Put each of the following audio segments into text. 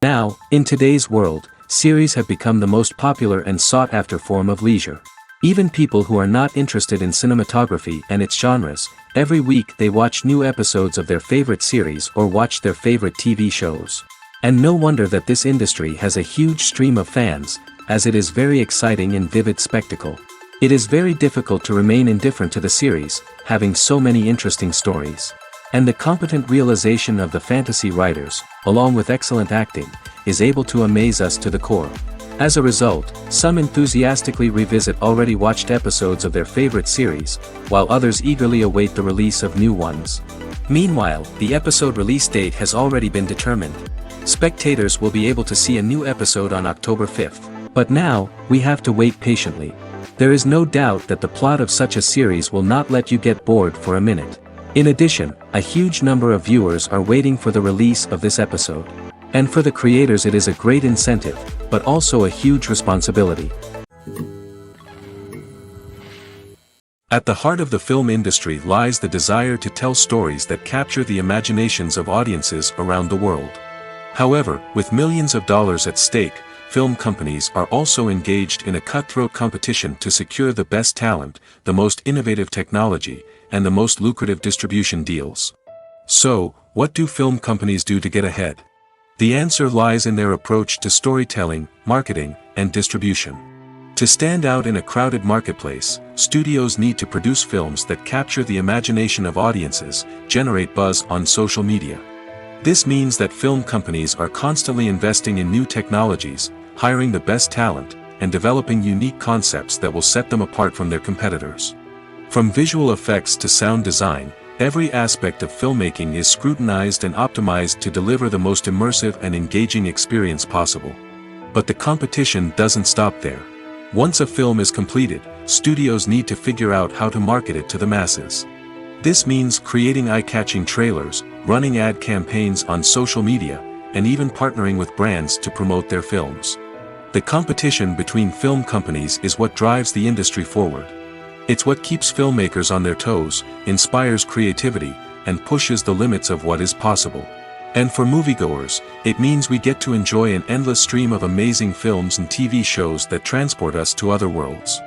Now, in today's world, series have become the most popular and sought-after form of leisure. Even people who are not interested in cinematography and its genres, every week they watch new episodes of their favorite series or watch their favorite TV shows. And no wonder that this industry has a huge stream of fans, as it is very exciting and vivid spectacle. It is very difficult to remain indifferent to the series, having so many interesting stories. And the competent realization of the fantasy writers, along with excellent acting, is able to amaze us to the core. As a result, some enthusiastically revisit already watched episodes of their favorite series, while others eagerly await the release of new ones. Meanwhile, the episode release date has already been determined. Spectators will be able to see a new episode on October 5th. But now, we have to wait patiently. There is no doubt that the plot of such a series will not let you get bored for a minute. In addition, a huge number of viewers are waiting for the release of this episode. And for the creators it is a great incentive, but also a huge responsibility. At the heart of the film industry lies the desire to tell stories that capture the imaginations of audiences around the world. However, with millions of dollars at stake, film companies are also engaged in a cutthroat competition to secure the best talent, the most innovative technology, and the most lucrative distribution deals. So, what do film companies do to get ahead? The answer lies in their approach to storytelling, marketing, and distribution. To stand out in a crowded marketplace, studios need to produce films that capture the imagination of audiences, generate buzz on social media. This means that film companies are constantly investing in new technologies, hiring the best talent, and developing unique concepts that will set them apart from their competitors. From visual effects to sound design, every aspect of filmmaking is scrutinized and optimized to deliver the most immersive and engaging experience possible. But the competition doesn't stop there. Once a film is completed, studios need to figure out how to market it to the masses. This means creating eye-catching trailers, running ad campaigns on social media, and even partnering with brands to promote their films. The competition between film companies is what drives the industry forward. It's what keeps filmmakers on their toes, inspires creativity, and pushes the limits of what is possible. And for moviegoers, it means we get to enjoy an endless stream of amazing films and TV shows that transport us to other worlds.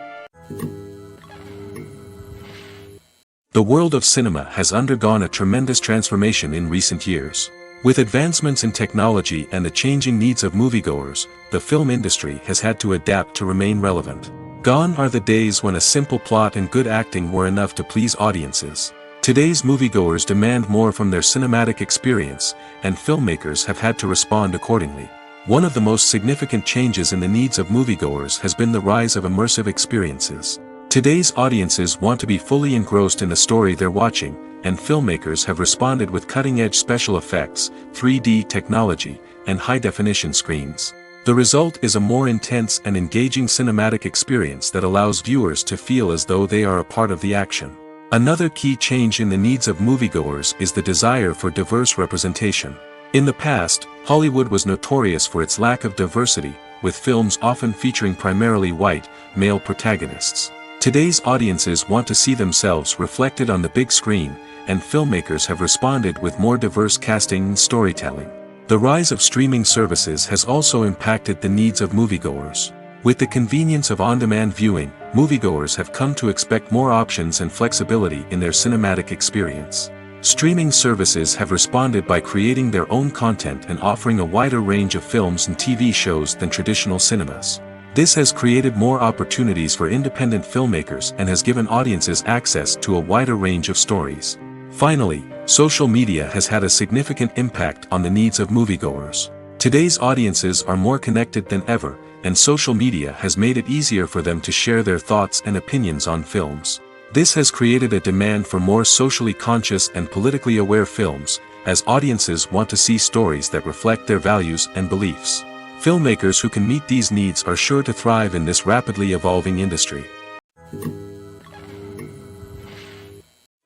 The world of cinema has undergone a tremendous transformation in recent years. With advancements in technology and the changing needs of moviegoers, the film industry has had to adapt to remain relevant. Gone are the days when a simple plot and good acting were enough to please audiences. Today's moviegoers demand more from their cinematic experience, and filmmakers have had to respond accordingly. One of the most significant changes in the needs of moviegoers has been the rise of immersive experiences. Today's audiences want to be fully engrossed in the story they're watching, and filmmakers have responded with cutting-edge special effects, 3D technology, and high-definition screens. The result is a more intense and engaging cinematic experience that allows viewers to feel as though they are a part of the action. Another key change in the needs of moviegoers is the desire for diverse representation. In the past, Hollywood was notorious for its lack of diversity, with films often featuring primarily white, male protagonists. Today's audiences want to see themselves reflected on the big screen, and filmmakers have responded with more diverse casting and storytelling. The rise of streaming services has also impacted the needs of moviegoers. With the convenience of on-demand viewing, moviegoers have come to expect more options and flexibility in their cinematic experience. Streaming services have responded by creating their own content and offering a wider range of films and TV shows than traditional cinemas. This has created more opportunities for independent filmmakers and has given audiences access to a wider range of stories. Finally, social media has had a significant impact on the needs of moviegoers. Today's audiences are more connected than ever, and social media has made it easier for them to share their thoughts and opinions on films. This has created a demand for more socially conscious and politically aware films, as audiences want to see stories that reflect their values and beliefs. Filmmakers who can meet these needs are sure to thrive in this rapidly evolving industry.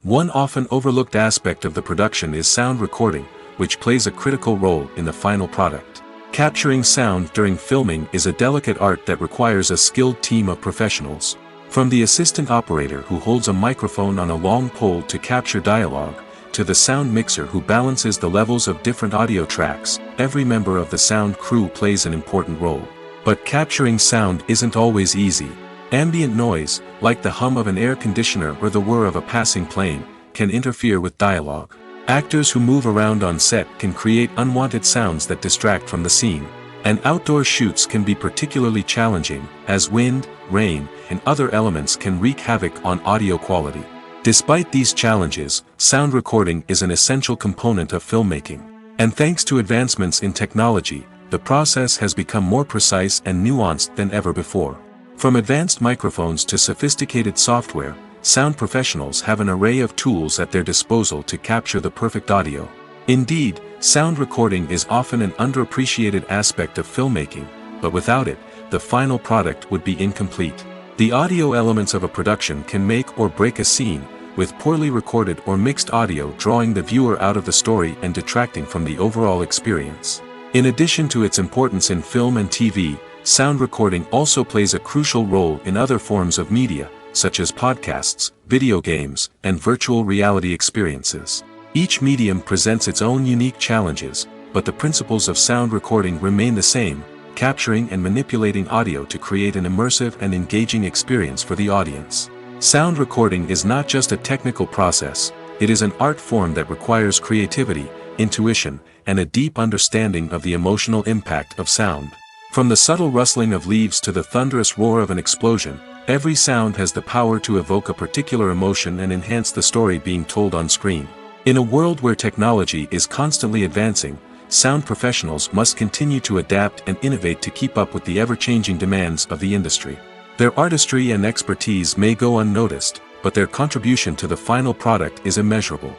One often overlooked aspect of the production is sound recording, which plays a critical role in the final product. Capturing sound during filming is a delicate art that requires a skilled team of professionals. From the assistant operator who holds a microphone on a long pole to capture dialogue, to the sound mixer who balances the levels of different audio tracks, every member of the sound crew plays an important role. But capturing sound isn't always easy. Ambient noise, like the hum of an air conditioner or the whir of a passing plane, can interfere with dialogue. Actors who move around on set can create unwanted sounds that distract from the scene. And outdoor shoots can be particularly challenging, as wind, rain, and other elements can wreak havoc on audio quality. Despite these challenges, sound recording is an essential component of filmmaking. And thanks to advancements in technology, the process has become more precise and nuanced than ever before. From advanced microphones to sophisticated software, sound professionals have an array of tools at their disposal to capture the perfect audio. Indeed, sound recording is often an underappreciated aspect of filmmaking, but without it, the final product would be incomplete. The audio elements of a production can make or break a scene, with poorly recorded or mixed audio drawing the viewer out of the story and detracting from the overall experience. In addition to its importance in film and TV, sound recording also plays a crucial role in other forms of media, such as podcasts, video games, and virtual reality experiences. Each medium presents its own unique challenges, but the principles of sound recording remain the same, capturing and manipulating audio to create an immersive and engaging experience for the audience. Sound recording is not just a technical process, it is an art form that requires creativity, intuition, and a deep understanding of the emotional impact of sound. From the subtle rustling of leaves to the thunderous roar of an explosion, every sound has the power to evoke a particular emotion and enhance the story being told on screen. In a world where technology is constantly advancing, sound professionals must continue to adapt and innovate to keep up with the ever-changing demands of the industry. Their artistry and expertise may go unnoticed, but their contribution to the final product is immeasurable.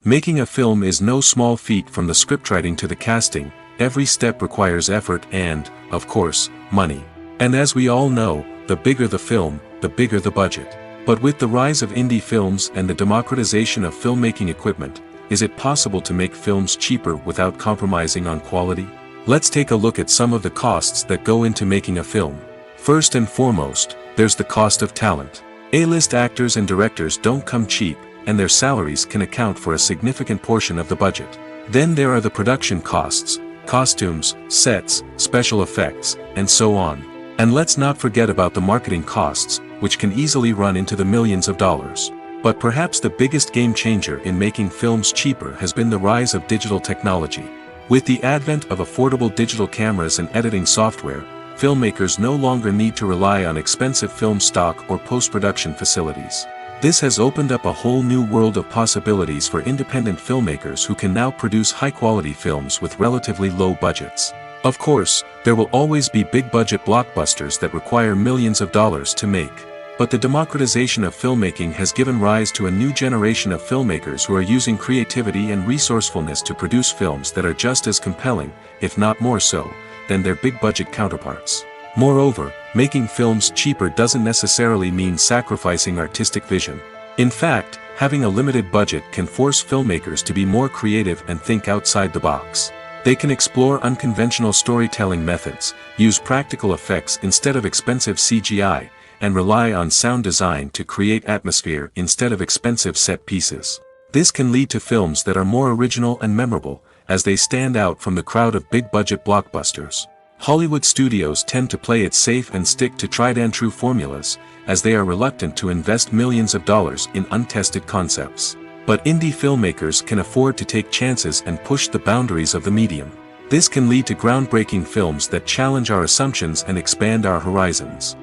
Making a film is no small feat. From the scriptwriting to the casting, every step requires effort and, of course, money. And as we all know, the bigger the film, the bigger the budget. But with the rise of indie films and the democratization of filmmaking equipment, is it possible to make films cheaper without compromising on quality? Let's take a look at some of the costs that go into making a film. First and foremost, there's the cost of talent. A-list actors and directors don't come cheap, and their salaries can account for a significant portion of the budget. Then there are the production costs, costumes, sets, special effects, and so on. And let's not forget about the marketing costs, which can easily run into the millions of dollars. But perhaps the biggest game changer in making films cheaper has been the rise of digital technology. With the advent of affordable digital cameras and editing software, filmmakers no longer need to rely on expensive film stock or post-production facilities. This has opened up a whole new world of possibilities for independent filmmakers who can now produce high-quality films with relatively low budgets. Of course, there will always be big-budget blockbusters that require millions of dollars to make. But the democratization of filmmaking has given rise to a new generation of filmmakers who are using creativity and resourcefulness to produce films that are just as compelling, if not more so, than their big-budget counterparts. Moreover, making films cheaper doesn't necessarily mean sacrificing artistic vision. In fact, having a limited budget can force filmmakers to be more creative and think outside the box. They can explore unconventional storytelling methods, use practical effects instead of expensive CGI, and rely on sound design to create atmosphere instead of expensive set pieces. This can lead to films that are more original and memorable, as they stand out from the crowd of big-budget blockbusters. Hollywood studios tend to play it safe and stick to tried-and-true formulas, as they are reluctant to invest millions of dollars in untested concepts. But indie filmmakers can afford to take chances and push the boundaries of the medium. This can lead to groundbreaking films that challenge our assumptions and expand our horizons.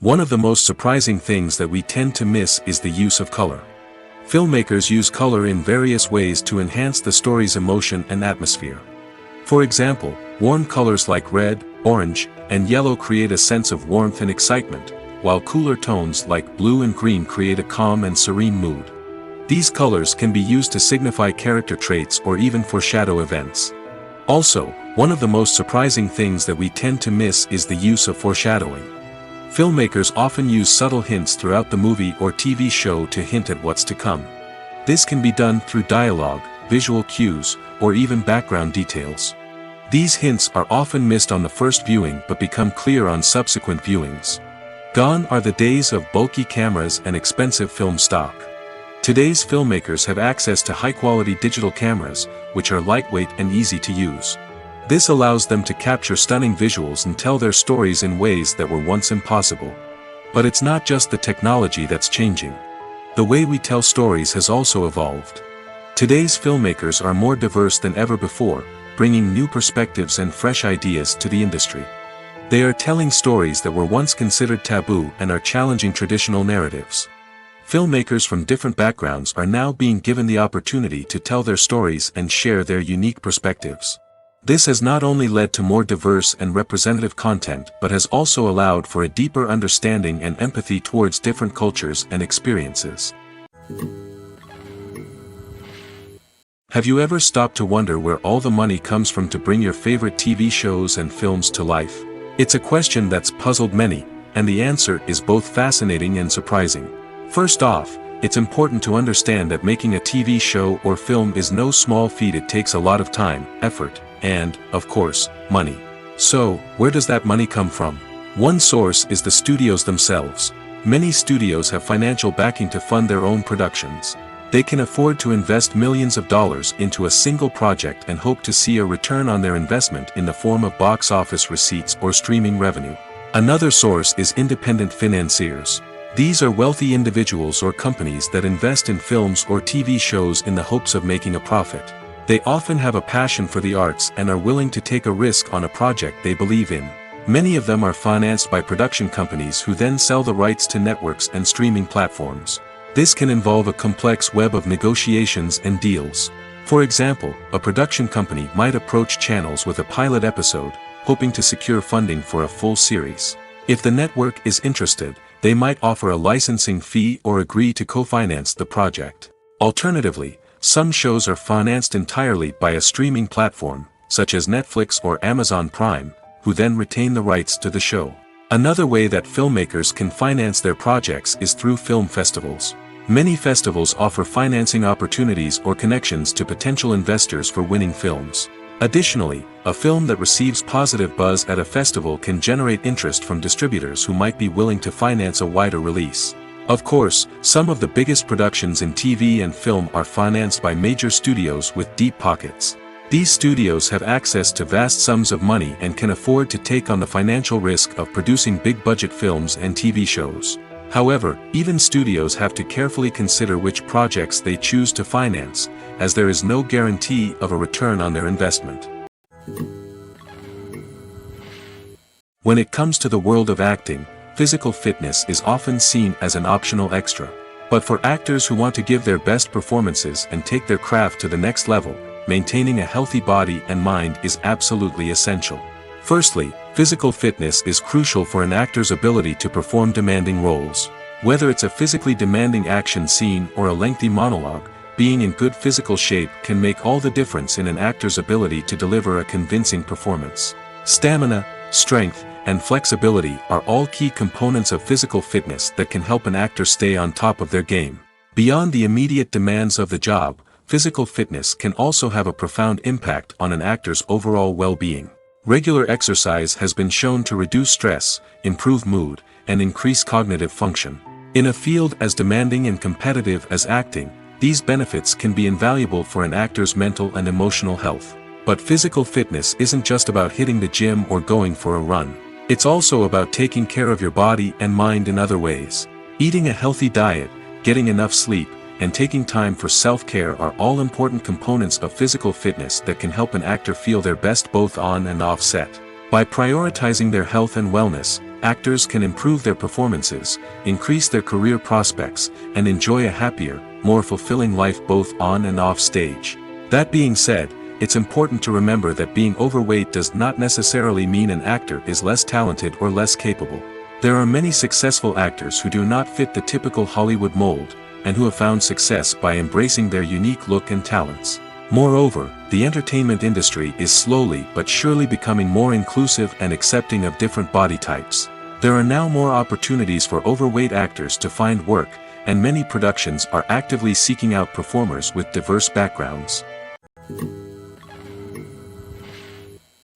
One of the most surprising things that we tend to miss is the use of color. Filmmakers use color in various ways to enhance the story's emotion and atmosphere. For example, warm colors like red, orange, and yellow create a sense of warmth and excitement, while cooler tones like blue and green create a calm and serene mood. These colors can be used to signify character traits or even foreshadow events. Also, one of the most surprising things that we tend to miss is the use of foreshadowing. Filmmakers often use subtle hints throughout the movie or TV show to hint at what's to come. This can be done through dialogue, visual cues, or even background details. These hints are often missed on the first viewing but become clear on subsequent viewings. Gone are the days of bulky cameras and expensive film stock. Today's filmmakers have access to high-quality digital cameras, which are lightweight and easy to use. This allows them to capture stunning visuals and tell their stories in ways that were once impossible. But it's not just the technology that's changing. The way we tell stories has also evolved. Today's filmmakers are more diverse than ever before, bringing new perspectives and fresh ideas to the industry. They are telling stories that were once considered taboo and are challenging traditional narratives. Filmmakers from different backgrounds are now being given the opportunity to tell their stories and share their unique perspectives. This has not only led to more diverse and representative content but has also allowed for a deeper understanding and empathy towards different cultures and experiences. Have you ever stopped to wonder where all the money comes from to bring your favorite TV shows and films to life? It's a question that's puzzled many, and the answer is both fascinating and surprising. First off, it's important to understand that making a TV show or film is no small feat. It takes a lot of time, effort, and, of course, money. So, where does that money come from? One source is the studios themselves. Many studios have financial backing to fund their own productions. They can afford to invest millions of dollars into a single project and hope to see a return on their investment in the form of box office receipts or streaming revenue. Another source is independent financiers. These are wealthy individuals or companies that invest in films or TV shows in the hopes of making a profit. They often have a passion for the arts and are willing to take a risk on a project they believe in. Many of them are financed by production companies who then sell the rights to networks and streaming platforms. This can involve a complex web of negotiations and deals. For example, a production company might approach channels with a pilot episode, hoping to secure funding for a full series. If the network is interested, they might offer a licensing fee or agree to co-finance the project. Alternatively, some shows are financed entirely by a streaming platform, such as Netflix or Amazon Prime, who then retain the rights to the show. Another way that filmmakers can finance their projects is through film festivals. Many festivals offer financing opportunities or connections to potential investors for winning films. Additionally, a film that receives positive buzz at a festival can generate interest from distributors who might be willing to finance a wider release. Of course, some of the biggest productions in TV and film are financed by major studios with deep pockets. These studios have access to vast sums of money and can afford to take on the financial risk of producing big-budget films and TV shows. However, even studios have to carefully consider which projects they choose to finance, as there is no guarantee of a return on their investment. When it comes to the world of acting, physical fitness is often seen as an optional extra. But for actors who want to give their best performances and take their craft to the next level, maintaining a healthy body and mind is absolutely essential. Firstly, physical fitness is crucial for an actor's ability to perform demanding roles. Whether it's a physically demanding action scene or a lengthy monologue, being in good physical shape can make all the difference in an actor's ability to deliver a convincing performance. Stamina, strength, and flexibility are all key components of physical fitness that can help an actor stay on top of their game. Beyond the immediate demands of the job, physical fitness can also have a profound impact on an actor's overall well-being. Regular exercise has been shown to reduce stress, improve mood, and increase cognitive function. In a field as demanding and competitive as acting, these benefits can be invaluable for an actor's mental and emotional health. But physical fitness isn't just about hitting the gym or going for a run. It's also about taking care of your body and mind in other ways. Eating a healthy diet, getting enough sleep, and taking time for self-care are all important components of physical fitness that can help an actor feel their best both on and off set. By prioritizing their health and wellness, actors can improve their performances, increase their career prospects, and enjoy a happier, more fulfilling life both on and off stage. That being said, it's important to remember that being overweight does not necessarily mean an actor is less talented or less capable. There are many successful actors who do not fit the typical Hollywood mold, and who have found success by embracing their unique look and talents. Moreover, the entertainment industry is slowly but surely becoming more inclusive and accepting of different body types. There are now more opportunities for overweight actors to find work, and many productions are actively seeking out performers with diverse backgrounds.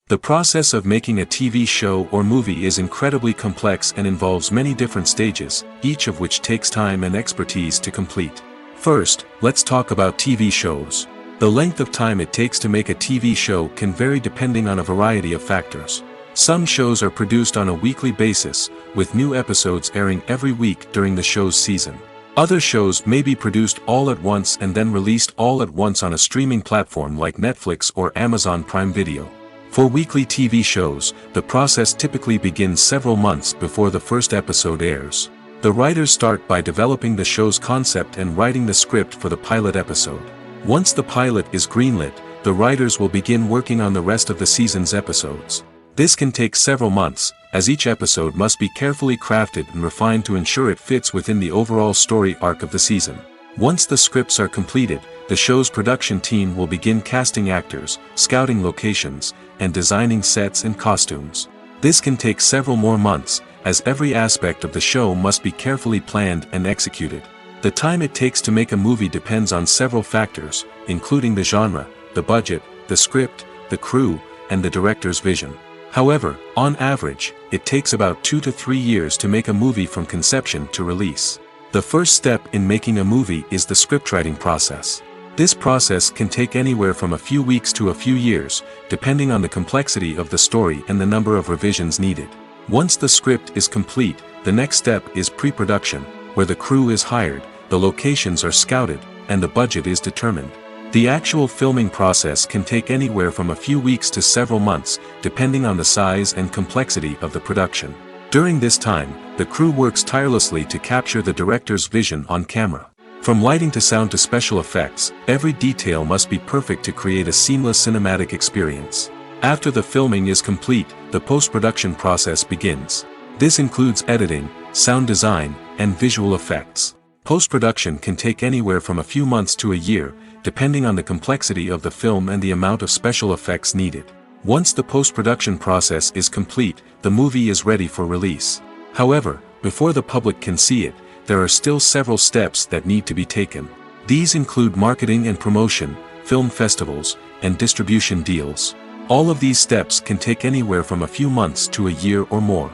The process of making a TV show or movie is incredibly complex and involves many different stages, each of which takes time and expertise to complete. First, let's talk about TV shows. The length of time it takes to make a TV show can vary depending on a variety of factors. Some shows are produced on a weekly basis, with new episodes airing every week during the show's season. Other shows may be produced all at once and then released all at once on a streaming platform like Netflix or Amazon Prime Video. For weekly TV shows, the process typically begins several months before the first episode airs. The writers start by developing the show's concept and writing the script for the pilot episode. Once the pilot is greenlit, the writers will begin working on the rest of the season's episodes. This can take several months, as each episode must be carefully crafted and refined to ensure it fits within the overall story arc of the season. Once the scripts are completed, the show's production team will begin casting actors, scouting locations, and designing sets and costumes. This can take several more months, as every aspect of the show must be carefully planned and executed. The time it takes to make a movie depends on several factors, including the genre, the budget, the script, the crew, and the director's vision. However, on average, it takes about 2 to 3 years to make a movie from conception to release. The first step in making a movie is the scriptwriting process. This process can take anywhere from a few weeks to a few years, depending on the complexity of the story and the number of revisions needed. Once the script is complete, the next step is pre-production, where the crew is hired, the locations are scouted, and the budget is determined. The actual filming process can take anywhere from a few weeks to several months, depending on the size and complexity of the production. During this time, the crew works tirelessly to capture the director's vision on camera. From lighting to sound to special effects, every detail must be perfect to create a seamless cinematic experience. After the filming is complete, the post-production process begins. This includes editing, sound design, and visual effects. Post-production can take anywhere from a few months to a year, depending on the complexity of the film and the amount of special effects needed. Once the post-production process is complete, the movie is ready for release. However, before the public can see it, there are still several steps that need to be taken. These include marketing and promotion, film festivals, and distribution deals. All of these steps can take anywhere from a few months to a year or more.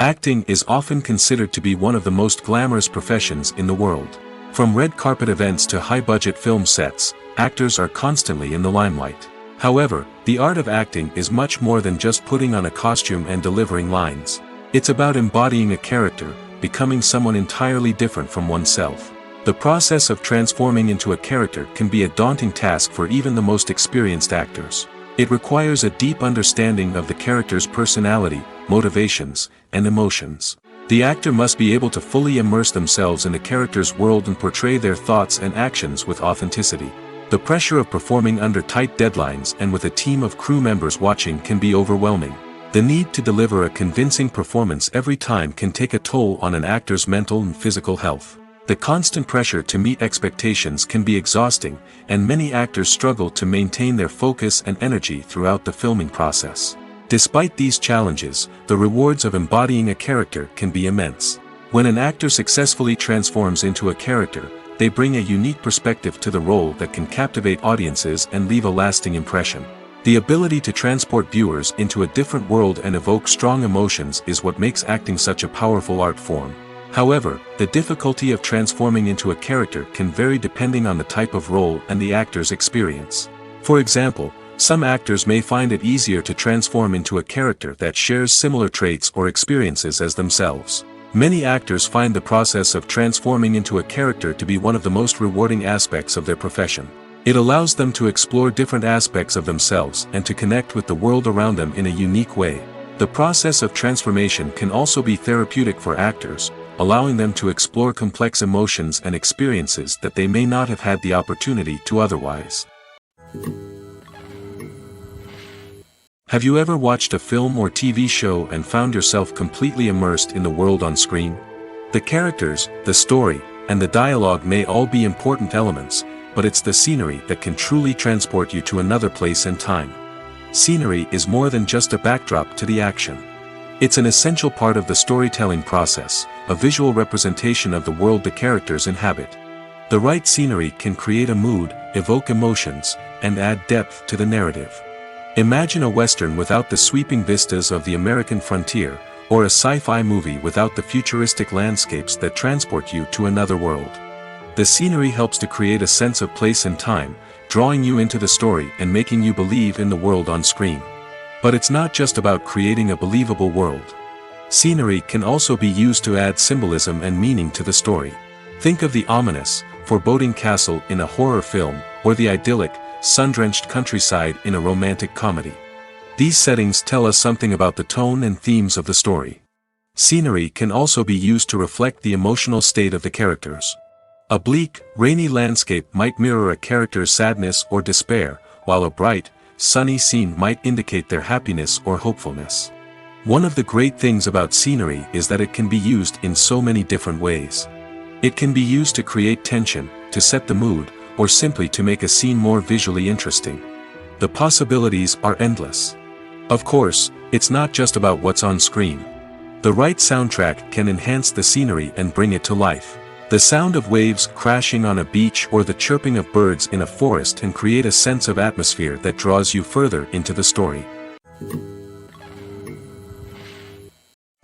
Acting is often considered to be one of the most glamorous professions in the world. From red carpet events to high-budget film sets, actors are constantly in the limelight. However, the art of acting is much more than just putting on a costume and delivering lines. It's about embodying a character, becoming someone entirely different from oneself. The process of transforming into a character can be a daunting task for even the most experienced actors. It requires a deep understanding of the character's personality, motivations, and emotions. The actor must be able to fully immerse themselves in the character's world and portray their thoughts and actions with authenticity. The pressure of performing under tight deadlines and with a team of crew members watching can be overwhelming. The need to deliver a convincing performance every time can take a toll on an actor's mental and physical health. The constant pressure to meet expectations can be exhausting, and many actors struggle to maintain their focus and energy throughout the filming process. Despite these challenges, the rewards of embodying a character can be immense. When an actor successfully transforms into a character, they bring a unique perspective to the role that can captivate audiences and leave a lasting impression. The ability to transport viewers into a different world and evoke strong emotions is what makes acting such a powerful art form. However, the difficulty of transforming into a character can vary depending on the type of role and the actor's experience. For example, some actors may find it easier to transform into a character that shares similar traits or experiences as themselves. Many actors find the process of transforming into a character to be one of the most rewarding aspects of their profession. It allows them to explore different aspects of themselves and to connect with the world around them in a unique way. The process of transformation can also be therapeutic for actors, allowing them to explore complex emotions and experiences that they may not have had the opportunity to otherwise. Have you ever watched a film or TV show and found yourself completely immersed in the world on screen? The characters, the story, and the dialogue may all be important elements, but it's the scenery that can truly transport you to another place and time. Scenery is more than just a backdrop to the action. It's an essential part of the storytelling process, a visual representation of the world the characters inhabit. The right scenery can create a mood, evoke emotions, and add depth to the narrative. Imagine a Western without the sweeping vistas of the American frontier, or a sci-fi movie without the futuristic landscapes that transport you to another world. The scenery helps to create a sense of place and time, drawing you into the story and making you believe in the world on screen. But it's not just about creating a believable world. Scenery can also be used to add symbolism and meaning to the story. Think of the ominous, foreboding castle in a horror film, or the idyllic, sun-drenched countryside in a romantic comedy. These settings tell us something about the tone and themes of the story. Scenery can also be used to reflect the emotional state of the characters. A bleak, rainy landscape might mirror a character's sadness or despair, while a bright, sunny scene might indicate their happiness or hopefulness. One of the great things about scenery is that it can be used in so many different ways. It can be used to create tension, to set the mood, or simply to make a scene more visually interesting. The possibilities are endless. Of course, it's not just about what's on screen. The right soundtrack can enhance the scenery and bring it to life. The sound of waves crashing on a beach or the chirping of birds in a forest can create a sense of atmosphere that draws you further into the story.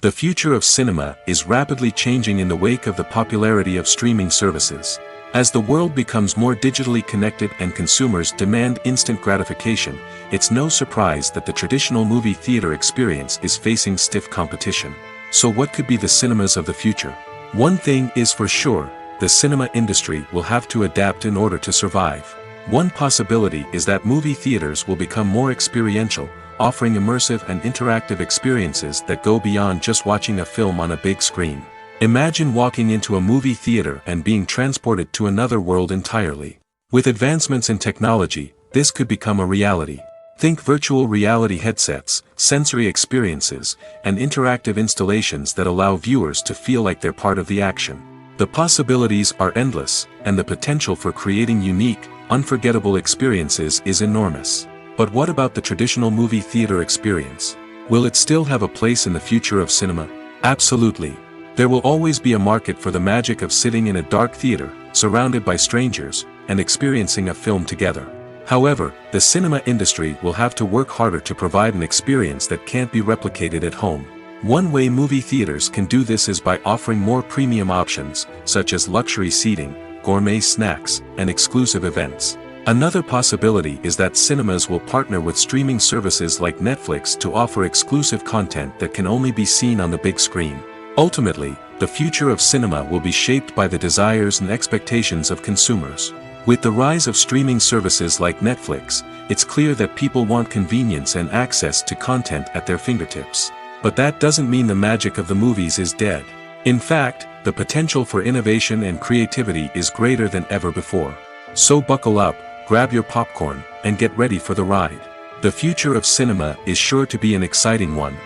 The future of cinema is rapidly changing in the wake of the popularity of streaming services. As the world becomes more digitally connected and consumers demand instant gratification, it's no surprise that the traditional movie theater experience is facing stiff competition. So what could be the cinemas of the future? One thing is for sure, the cinema industry will have to adapt in order to survive. One possibility is that movie theaters will become more experiential, offering immersive and interactive experiences that go beyond just watching a film on a big screen. Imagine walking into a movie theater and being transported to another world entirely. With advancements in technology, this could become a reality. Think virtual reality headsets, sensory experiences, and interactive installations that allow viewers to feel like they're part of the action. The possibilities are endless, and the potential for creating unique, unforgettable experiences is enormous. But what about the traditional movie theater experience? Will it still have a place in the future of cinema? Absolutely. There will always be a market for the magic of sitting in a dark theater, surrounded by strangers, and experiencing a film together. However, the cinema industry will have to work harder to provide an experience that can't be replicated at home. One way movie theaters can do this is by offering more premium options, such as luxury seating, gourmet snacks, and exclusive events. Another possibility is that cinemas will partner with streaming services like Netflix to offer exclusive content that can only be seen on the big screen. Ultimately, the future of cinema will be shaped by the desires and expectations of consumers. With the rise of streaming services like Netflix, it's clear that people want convenience and access to content at their fingertips. But that doesn't mean the magic of the movies is dead. In fact, the potential for innovation and creativity is greater than ever before. So buckle up, grab your popcorn, and get ready for the ride. The future of cinema is sure to be an exciting one.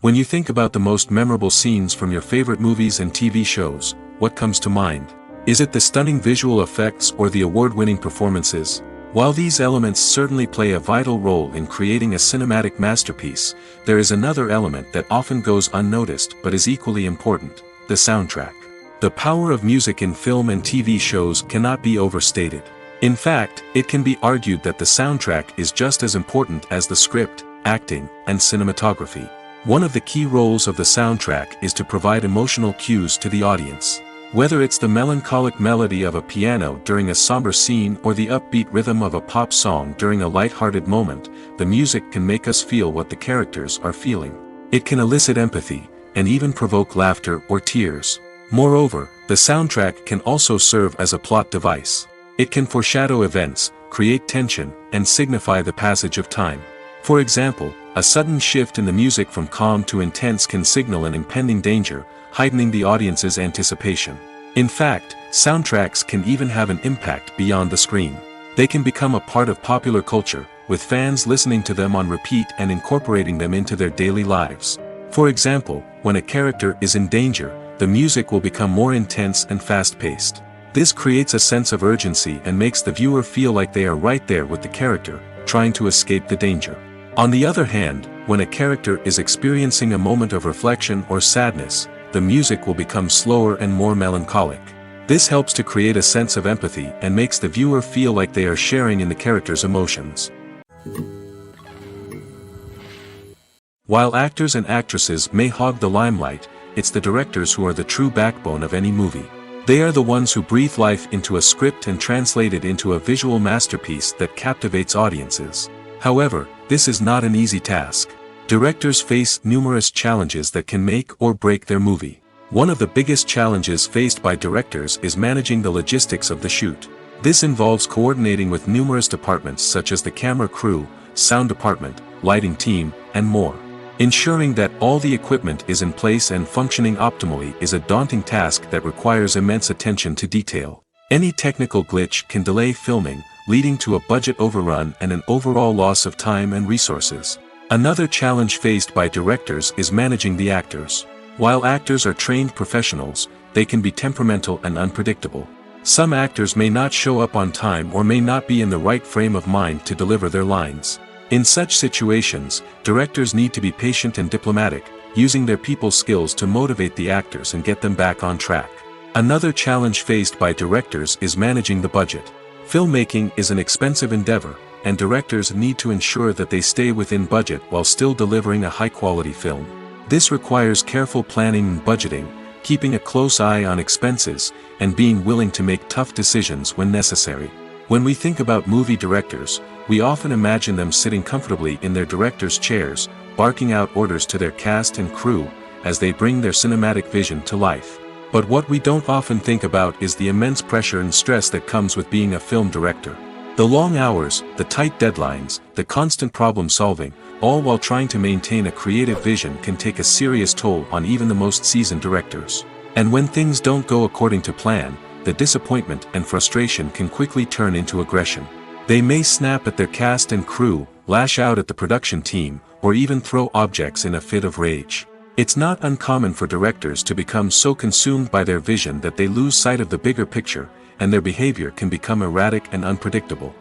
When you think about the most memorable scenes from your favorite movies and TV shows, what comes to mind? Is it the stunning visual effects or the award-winning performances? While these elements certainly play a vital role in creating a cinematic masterpiece, there is another element that often goes unnoticed but is equally important: the soundtrack. The power of music in film and TV shows cannot be overstated. In fact, it can be argued that the soundtrack is just as important as the script, acting, and cinematography. One of the key roles of the soundtrack is to provide emotional cues to the audience. Whether it's the melancholic melody of a piano during a somber scene or the upbeat rhythm of a pop song during a light-hearted moment, the music can make us feel what the characters are feeling. It can elicit empathy, and even provoke laughter or tears. Moreover, the soundtrack can also serve as a plot device. It can foreshadow events, create tension, and signify the passage of time. For example, a sudden shift in the music from calm to intense can signal an impending danger, heightening the audience's anticipation. In fact, soundtracks can even have an impact beyond the screen. They can become a part of popular culture, with fans listening to them on repeat and incorporating them into their daily lives. For example, when a character is in danger, the music will become more intense and fast-paced. This creates a sense of urgency and makes the viewer feel like they are right there with the character, trying to escape the danger. On the other hand, when a character is experiencing a moment of reflection or sadness, the music will become slower and more melancholic. This helps to create a sense of empathy and makes the viewer feel like they are sharing in the character's emotions. While actors and actresses may hog the limelight, it's the directors who are the true backbone of any movie. They are the ones who breathe life into a script and translate it into a visual masterpiece that captivates audiences. However, this is not an easy task. Directors face numerous challenges that can make or break their movie. One of the biggest challenges faced by directors is managing the logistics of the shoot. This involves coordinating with numerous departments such as the camera crew, sound department, lighting team, and more. Ensuring that all the equipment is in place and functioning optimally is a daunting task that requires immense attention to detail. Any technical glitch can delay filming, leading to a budget overrun and an overall loss of time and resources. Another challenge faced by directors is managing the actors. While actors are trained professionals, they can be temperamental and unpredictable. Some actors may not show up on time or may not be in the right frame of mind to deliver their lines. In such situations, directors need to be patient and diplomatic, using their people skills to motivate the actors and get them back on track. Another challenge faced by directors is managing the budget. Filmmaking is an expensive endeavor, and directors need to ensure that they stay within budget while still delivering a high-quality film. This requires careful planning and budgeting, keeping a close eye on expenses, and being willing to make tough decisions when necessary. When we think about movie directors, we often imagine them sitting comfortably in their director's chairs, barking out orders to their cast and crew, as they bring their cinematic vision to life. But what we don't often think about is the immense pressure and stress that comes with being a film director. The long hours, the tight deadlines, the constant problem solving, all while trying to maintain a creative vision can take a serious toll on even the most seasoned directors. And when things don't go according to plan, the disappointment and frustration can quickly turn into aggression. They may snap at their cast and crew, lash out at the production team, or even throw objects in a fit of rage. It's not uncommon for directors to become so consumed by their vision that they lose sight of the bigger picture, and their behavior can become erratic and unpredictable.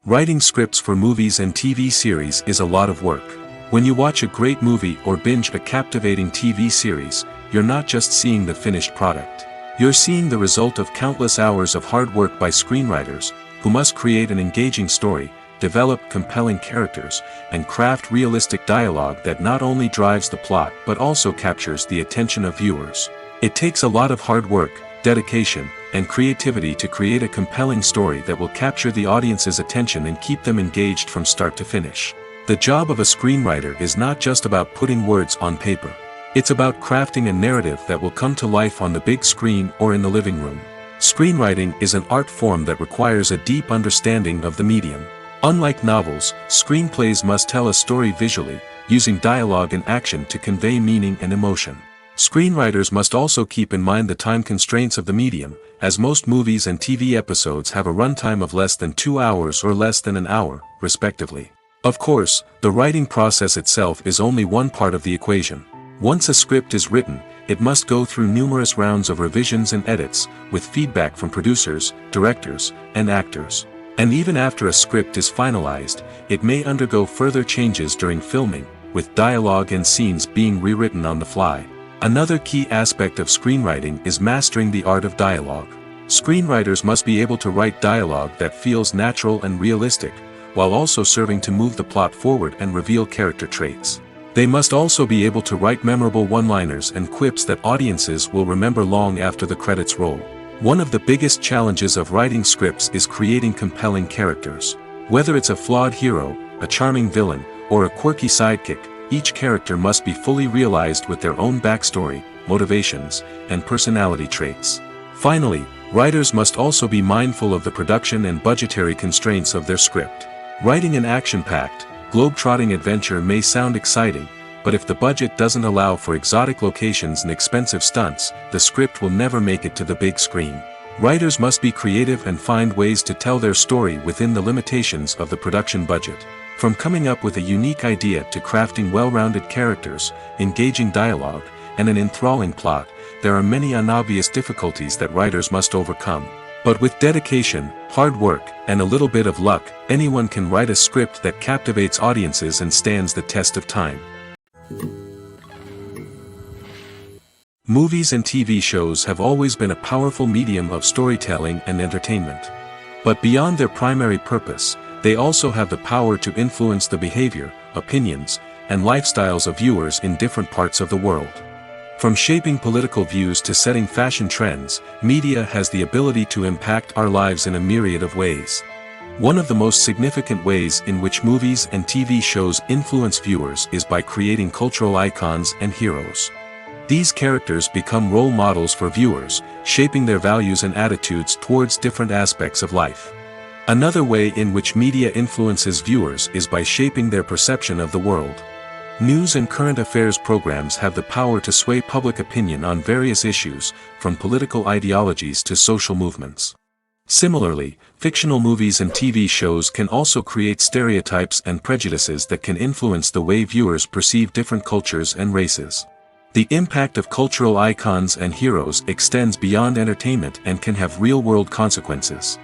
Writing scripts for movies and TV series is a lot of work. When you watch a great movie or binge a captivating TV series, you're not just seeing the finished product. You're seeing the result of countless hours of hard work by screenwriters, who must create an engaging story, develop compelling characters, and craft realistic dialogue that not only drives the plot but also captures the attention of viewers. It takes a lot of hard work, dedication, and creativity to create a compelling story that will capture the audience's attention and keep them engaged from start to finish. The job of a screenwriter is not just about putting words on paper. It's about crafting a narrative that will come to life on the big screen or in the living room. Screenwriting is an art form that requires a deep understanding of the medium. Unlike novels, screenplays must tell a story visually, using dialogue and action to convey meaning and emotion. Screenwriters must also keep in mind the time constraints of the medium, as most movies and TV episodes have a runtime of less than 2 hours or less than an hour, respectively. Of course, the writing process itself is only one part of the equation. Once a script is written, it must go through numerous rounds of revisions and edits, with feedback from producers, directors, and actors. And even after a script is finalized, it may undergo further changes during filming, with dialogue and scenes being rewritten on the fly. Another key aspect of screenwriting is mastering the art of dialogue. Screenwriters must be able to write dialogue that feels natural and realistic, while also serving to move the plot forward and reveal character traits. They must also be able to write memorable one-liners and quips that audiences will remember long after the credits roll. One of the biggest challenges of writing scripts is creating compelling characters. Whether it's a flawed hero, a charming villain, or a quirky sidekick, each character must be fully realized with their own backstory, motivations, and personality traits. Finally, writers must also be mindful of the production and budgetary constraints of their script. Writing an action-packed, globe-trotting adventure may sound exciting, but if the budget doesn't allow for exotic locations and expensive stunts, the script will never make it to the big screen. Writers must be creative and find ways to tell their story within the limitations of the production budget. From coming up with a unique idea to crafting well-rounded characters, engaging dialogue, and an enthralling plot, there are many unobvious difficulties that writers must overcome. But with dedication, hard work, and a little bit of luck, anyone can write a script that captivates audiences and stands the test of time. Movies and TV shows have always been a powerful medium of storytelling and entertainment. But beyond their primary purpose, they also have the power to influence the behavior, opinions, and lifestyles of viewers in different parts of the world. From shaping political views to setting fashion trends, media has the ability to impact our lives in a myriad of ways. One of the most significant ways in which movies and TV shows influence viewers is by creating cultural icons and heroes. These characters become role models for viewers, shaping their values and attitudes towards different aspects of life. Another way in which media influences viewers is by shaping their perception of the world. News and current affairs programs have the power to sway public opinion on various issues, from political ideologies to social movements. Similarly, fictional movies and TV shows can also create stereotypes and prejudices that can influence the way viewers perceive different cultures and races. The impact of cultural icons and heroes extends beyond entertainment and can have real-world consequences.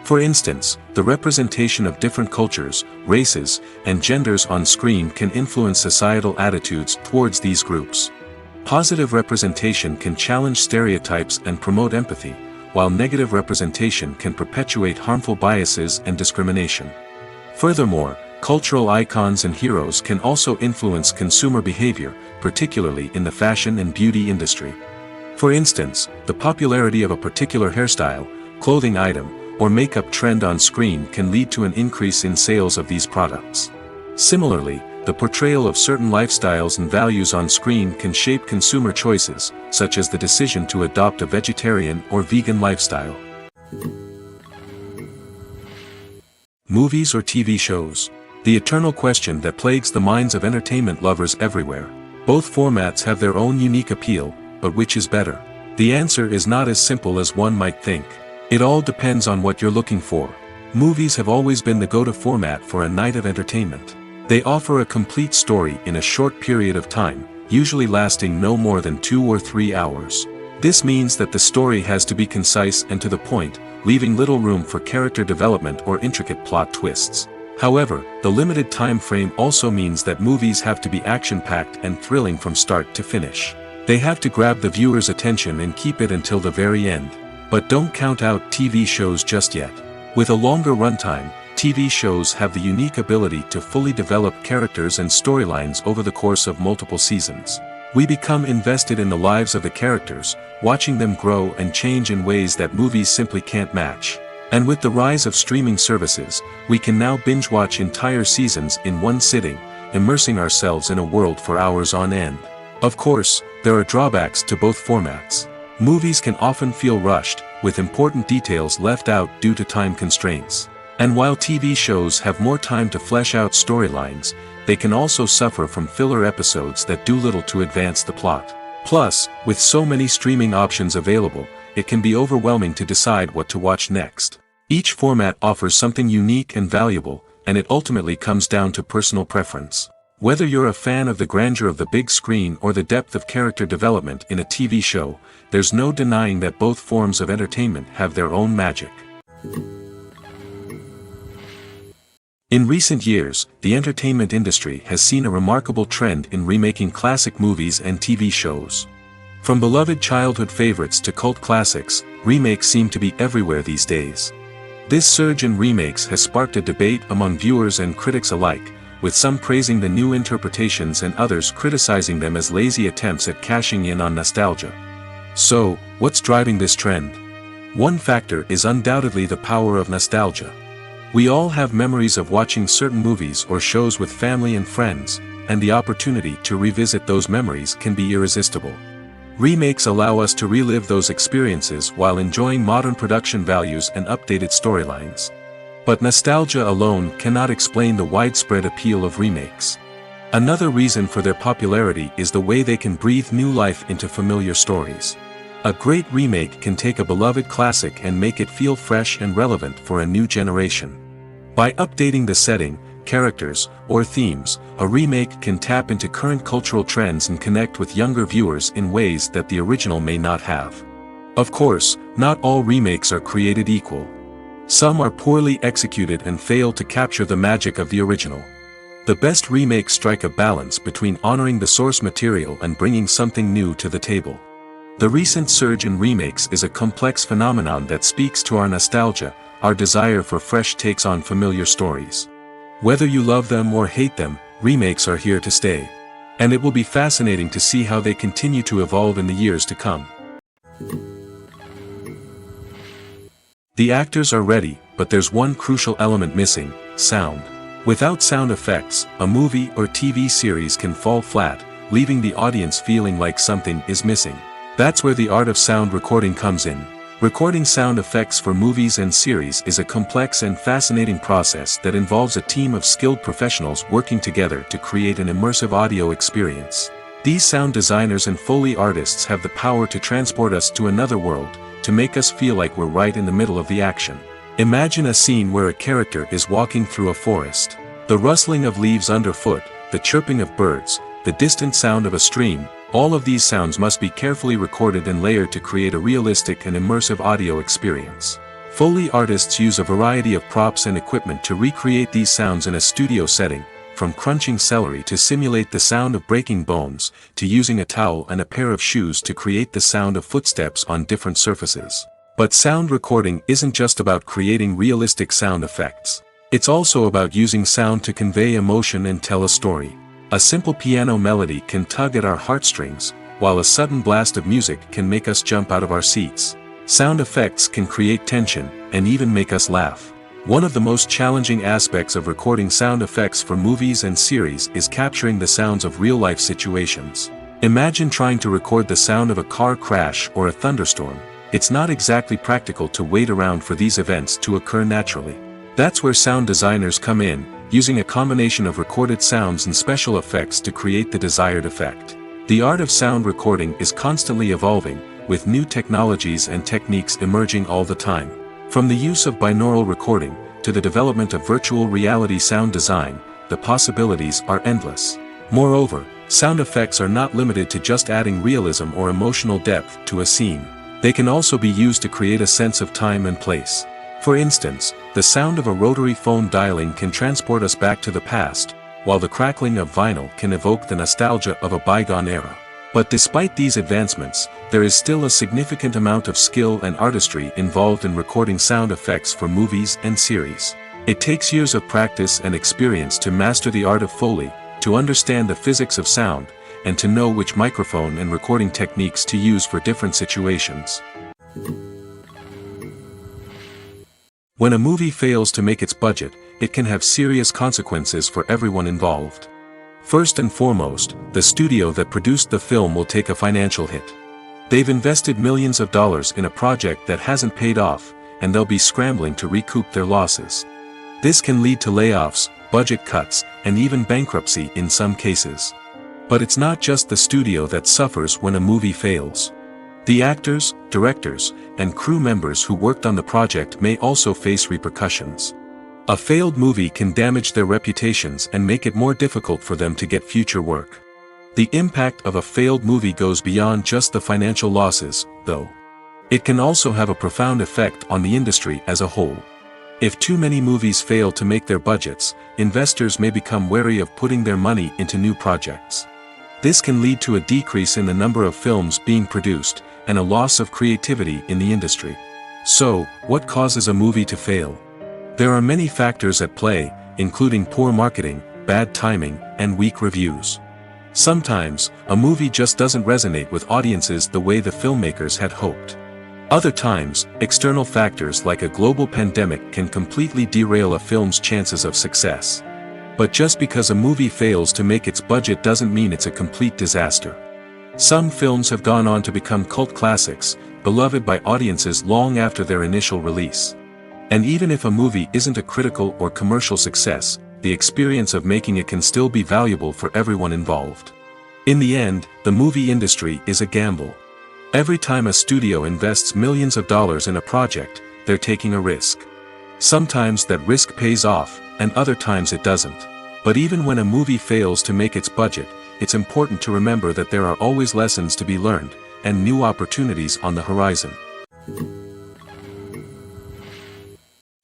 For instance, the representation of different cultures, races, and genders on screen can influence societal attitudes towards these groups. Positive representation can challenge stereotypes and promote empathy, while negative representation can perpetuate harmful biases and discrimination. Furthermore, cultural icons and heroes can also influence consumer behavior, particularly in the fashion and beauty industry. For instance, the popularity of a particular hairstyle, clothing item, or makeup trend on screen can lead to an increase in sales of these products. Similarly, the portrayal of certain lifestyles and values on screen can shape consumer choices, such as the decision to adopt a vegetarian or vegan lifestyle. Movies or TV shows? The eternal question that plagues the minds of entertainment lovers everywhere. Both formats have their own unique appeal, but which is better? The answer is not as simple as one might think. It all depends on what you're looking for. Movies have always been the go-to format for a night of entertainment. They offer a complete story in a short period of time, usually lasting no more than 2 or 3 hours. This means that the story has to be concise and to the point, leaving little room for character development or intricate plot twists. However, the limited time frame also means that movies have to be action-packed and thrilling from start to finish. They have to grab the viewer's attention and keep it until the very end. But don't count out TV shows just yet. With a longer runtime, TV shows have the unique ability to fully develop characters and storylines over the course of multiple seasons. We become invested in the lives of the characters, watching them grow and change in ways that movies simply can't match. And with the rise of streaming services, we can now binge-watch entire seasons in one sitting, immersing ourselves in a world for hours on end. Of course, there are drawbacks to both formats. Movies can often feel rushed, with important details left out due to time constraints. And while TV shows have more time to flesh out storylines, they can also suffer from filler episodes that do little to advance the plot. Plus, with so many streaming options available, it can be overwhelming to decide what to watch next. Each format offers something unique and valuable, and it ultimately comes down to personal preference. Whether you're a fan of the grandeur of the big screen or the depth of character development in a TV show, there's no denying that both forms of entertainment have their own magic. In recent years, the entertainment industry has seen a remarkable trend in remaking classic movies and TV shows. From beloved childhood favorites to cult classics, remakes seem to be everywhere these days. This surge in remakes has sparked a debate among viewers and critics alike, with some praising the new interpretations and others criticizing them as lazy attempts at cashing in on nostalgia. So, what's driving this trend? One factor is undoubtedly the power of nostalgia. We all have memories of watching certain movies or shows with family and friends, and the opportunity to revisit those memories can be irresistible. Remakes allow us to relive those experiences while enjoying modern production values and updated storylines. But nostalgia alone cannot explain the widespread appeal of remakes. Another reason for their popularity is the way they can breathe new life into familiar stories. A great remake can take a beloved classic and make it feel fresh and relevant for a new generation. By updating the setting, characters, or themes, a remake can tap into current cultural trends and connect with younger viewers in ways that the original may not have. Of course, not all remakes are created equal. Some are poorly executed and fail to capture the magic of the original. The best remakes strike a balance between honoring the source material and bringing something new to the table. The recent surge in remakes is a complex phenomenon that speaks to our nostalgia, our desire for fresh takes on familiar stories. Whether you love them or hate them, remakes are here to stay. And it will be fascinating to see how they continue to evolve in the years to come. The actors are ready, but there's one crucial element missing: sound. Without sound effects, a movie or TV series can fall flat, leaving the audience feeling like something is missing. That's where the art of sound recording comes in. Recording sound effects for movies and series is a complex and fascinating process that involves a team of skilled professionals working together to create an immersive audio experience. These sound designers and Foley artists have the power to transport us to another world, to make us feel like we're right in the middle of the action. Imagine a scene where a character is walking through a forest. The rustling of leaves underfoot, the chirping of birds, the distant sound of a stream, all of these sounds must be carefully recorded and layered to create a realistic and immersive audio experience. Foley artists use a variety of props and equipment to recreate these sounds in a studio setting, from crunching celery to simulate the sound of breaking bones, to using a towel and a pair of shoes to create the sound of footsteps on different surfaces. But sound recording isn't just about creating realistic sound effects. It's also about using sound to convey emotion and tell a story. A simple piano melody can tug at our heartstrings, while a sudden blast of music can make us jump out of our seats. Sound effects can create tension, and even make us laugh. One of the most challenging aspects of recording sound effects for movies and series is capturing the sounds of real-life situations. Imagine trying to record the sound of a car crash or a thunderstorm. It's not exactly practical to wait around for these events to occur naturally. That's where sound designers come in, using a combination of recorded sounds and special effects to create the desired effect. The art of sound recording is constantly evolving, with new technologies and techniques emerging all the time. From the use of binaural recording, to the development of virtual reality sound design, the possibilities are endless. Moreover, sound effects are not limited to just adding realism or emotional depth to a scene. They can also be used to create a sense of time and place. For instance, the sound of a rotary phone dialing can transport us back to the past, while the crackling of vinyl can evoke the nostalgia of a bygone era. But despite these advancements, there is still a significant amount of skill and artistry involved in recording sound effects for movies and series. It takes years of practice and experience to master the art of Foley, to understand the physics of sound, and to know which microphone and recording techniques to use for different situations. When a movie fails to make its budget, it can have serious consequences for everyone involved. First and foremost, the studio that produced the film will take a financial hit. They've invested millions of dollars in a project that hasn't paid off, and they'll be scrambling to recoup their losses. This can lead to layoffs, budget cuts, and even bankruptcy in some cases. But it's not just the studio that suffers when a movie fails. The actors, directors, and crew members who worked on the project may also face repercussions. A failed movie can damage their reputations and make it more difficult for them to get future work. The impact of a failed movie goes beyond just the financial losses, though. It can also have a profound effect on the industry as a whole. If too many movies fail to make their budgets, investors may become wary of putting their money into new projects. This can lead to a decrease in the number of films being produced, and a loss of creativity in the industry. So, what causes a movie to fail? There are many factors at play, including poor marketing, bad timing, and weak reviews. Sometimes, a movie just doesn't resonate with audiences the way the filmmakers had hoped. Other times, external factors like a global pandemic can completely derail a film's chances of success. But just because a movie fails to make its budget doesn't mean it's a complete disaster. Some films have gone on to become cult classics, beloved by audiences long after their initial release. And even if a movie isn't a critical or commercial success, the experience of making it can still be valuable for everyone involved. In the end, the movie industry is a gamble. Every time a studio invests millions of dollars in a project, they're taking a risk. Sometimes that risk pays off, and other times it doesn't. But even when a movie fails to make its budget, it's important to remember that there are always lessons to be learned, and new opportunities on the horizon.